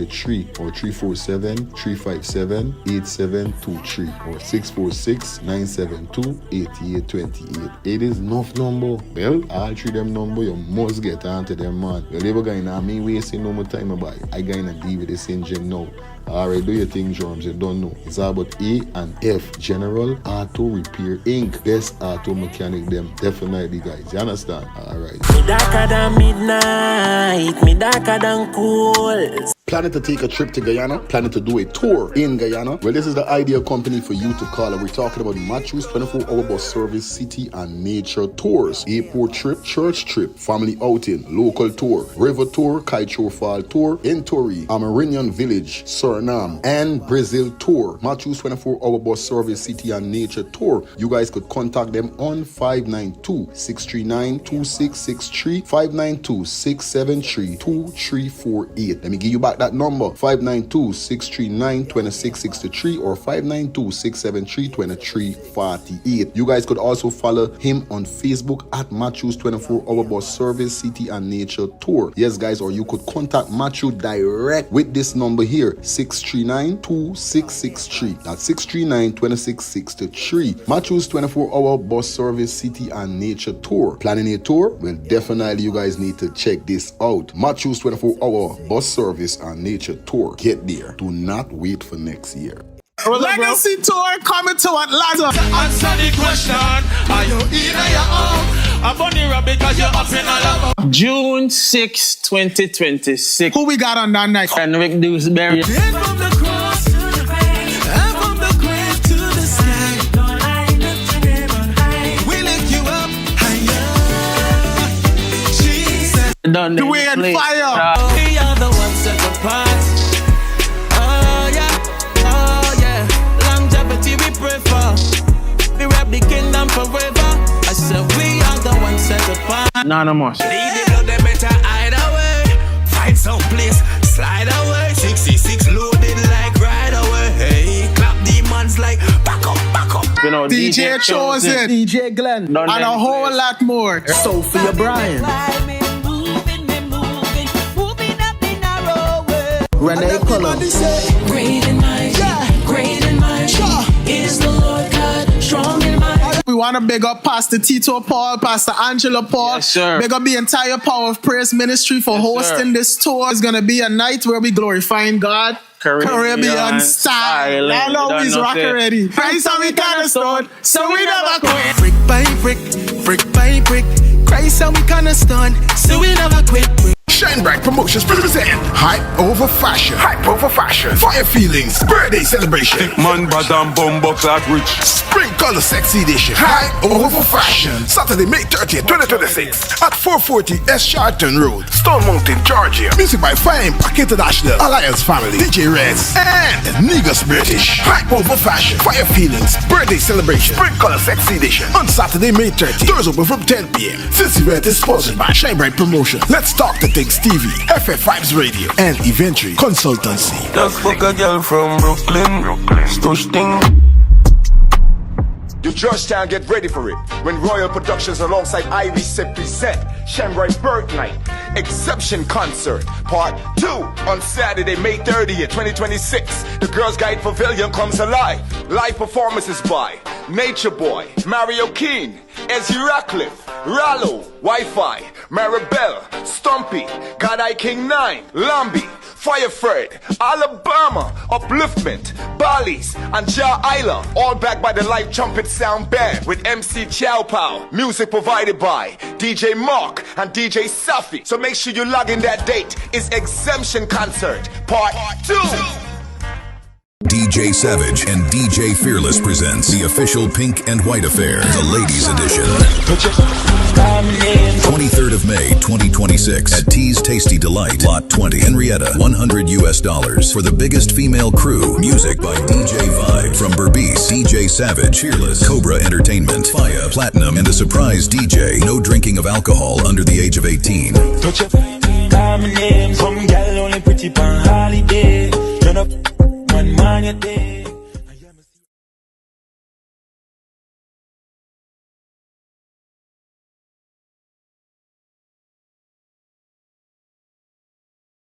347-357-8723 or 646-972-8828. It is enough number. Well, all three them number, you must get onto them, man. You'll never going to me wasting no more time about it. I gonna deal with this engine now. Alright, do your thing, germs. You don't know. It's all about E&F General Auto Repair Inc. Best auto mechanic them. Definitely, guys. You understand? Alright. Me darker than midnight. Me darker than cool. Planning to take a trip to Guyana? Planning to do a tour in Guyana? Well, this is the ideal company for you to call. We're talking about Matthews 24-hour bus service, city and nature tours, airport trip, church trip, family outing, local tour, river tour, Kaicho Fall tour, Entori, Amarinian Village, Suriname, and Brazil tour. Matthews 24-hour bus service, city and nature tour. You guys could contact them on 592-639-2663, 592-673-2348. Let me give you back that number, 592-639-2663 or 592-673-2348. You guys could also follow him on Facebook at Matthews 24-hour bus service, city and nature tour. Yes, guys, or you could contact Matthew direct with this number here, 639-2663. That's 639-2663. Matthews 24-hour bus service, city and nature tour. Planning a tour? Well, definitely you guys need to check this out. Matthews 24-hour bus service and nature tour. Get there. Do not wait for next year. Legacy Tour coming to Atlanta. Answer the question. Are you in or you out? A bunny rabbit because you're up in a love. June 6, 2026. Who we got on that night? Henrik Dewsbury. From the cross to the grave, and from the grave to the sky. We lift you up higher. Jesus. Dwayne Fire. We are the ones set apart. Oh yeah. Longevity we pray for. We rap the kingdom forever. I said we are the ones set apart. Anonymous. Lead it up, they better hide away. Find some place, slide away. 66 loaded like right away. Hey, clap demons like back up. You know, DJ Chosen, DJ Glenn, and a whole lot more. Sophia Bryan, Renee Cullen. Great in mind, is the Lord God, strong in mind. We want to big up Pastor Tito Paul, Pastor Angela Paul. Yes, sir. Big up the entire Power of Praise Ministry for hosting this tour. It's going to be a night where we glorifying God. Caribbean style. I know he's rock already. Christ and we cornerstone, so we never quit. Brick by brick, Christ and we cornerstone, so we never quit. Shine Bright Promotions present Hype Over Fashion. Fire Feelings Birthday Celebration. Thick man, badam, bumbo, clock rich. Spring Color Sexy Edition. Hype Over Fashion. Saturday, May 30th, 2026 at 440 S. Charlton Road, Stone Mountain, Georgia. Music by Fire Impact International, Alliance Family, DJ Reds, and Negus British. Hype Over Fashion. Fire Feelings Birthday Celebration. Spring Color Sexy Edition on Saturday, May 30th. Doors open from 10 p.m. This event is sponsored by Shine Bright Promotion. Let's talk to things TV, FF Vibes Radio, and Eventually Consultancy. Just fuck a girl from Brooklyn. Stush thing. You Georgetown, get ready for it. When Royal Productions alongside Iris present Shamrock Bird Night Exception Concert Part 2 on Saturday, May 30th, 2026. The Girls Guide Pavilion comes alive. Live performances by Nature Boy, Mario Keen, Ezzy Ratcliffe, Rallo, Wi-Fi, Maribel, Stumpy, God I King 9, Lambi, Fire Fred, Alabama, Upliftment, Bali's, and Ja Isla, all backed by the live trumpet sound band with MC Chow Pow. Music provided by DJ Mark and DJ Safi. So make sure you log in that date. It's Exemption Concert Part 2. DJ Savage and DJ Fearless presents the official Pink and White Affair, the Ladies Edition. 23rd of May, 2026 at T's Tasty Delight, Lot 20, Henrietta, $100 for the biggest female crew. Music by DJ Vibe from Berbice, DJ Savage, Fearless, Cobra Entertainment, Faya, Platinum, and a surprise DJ. No drinking of alcohol under the age of 18.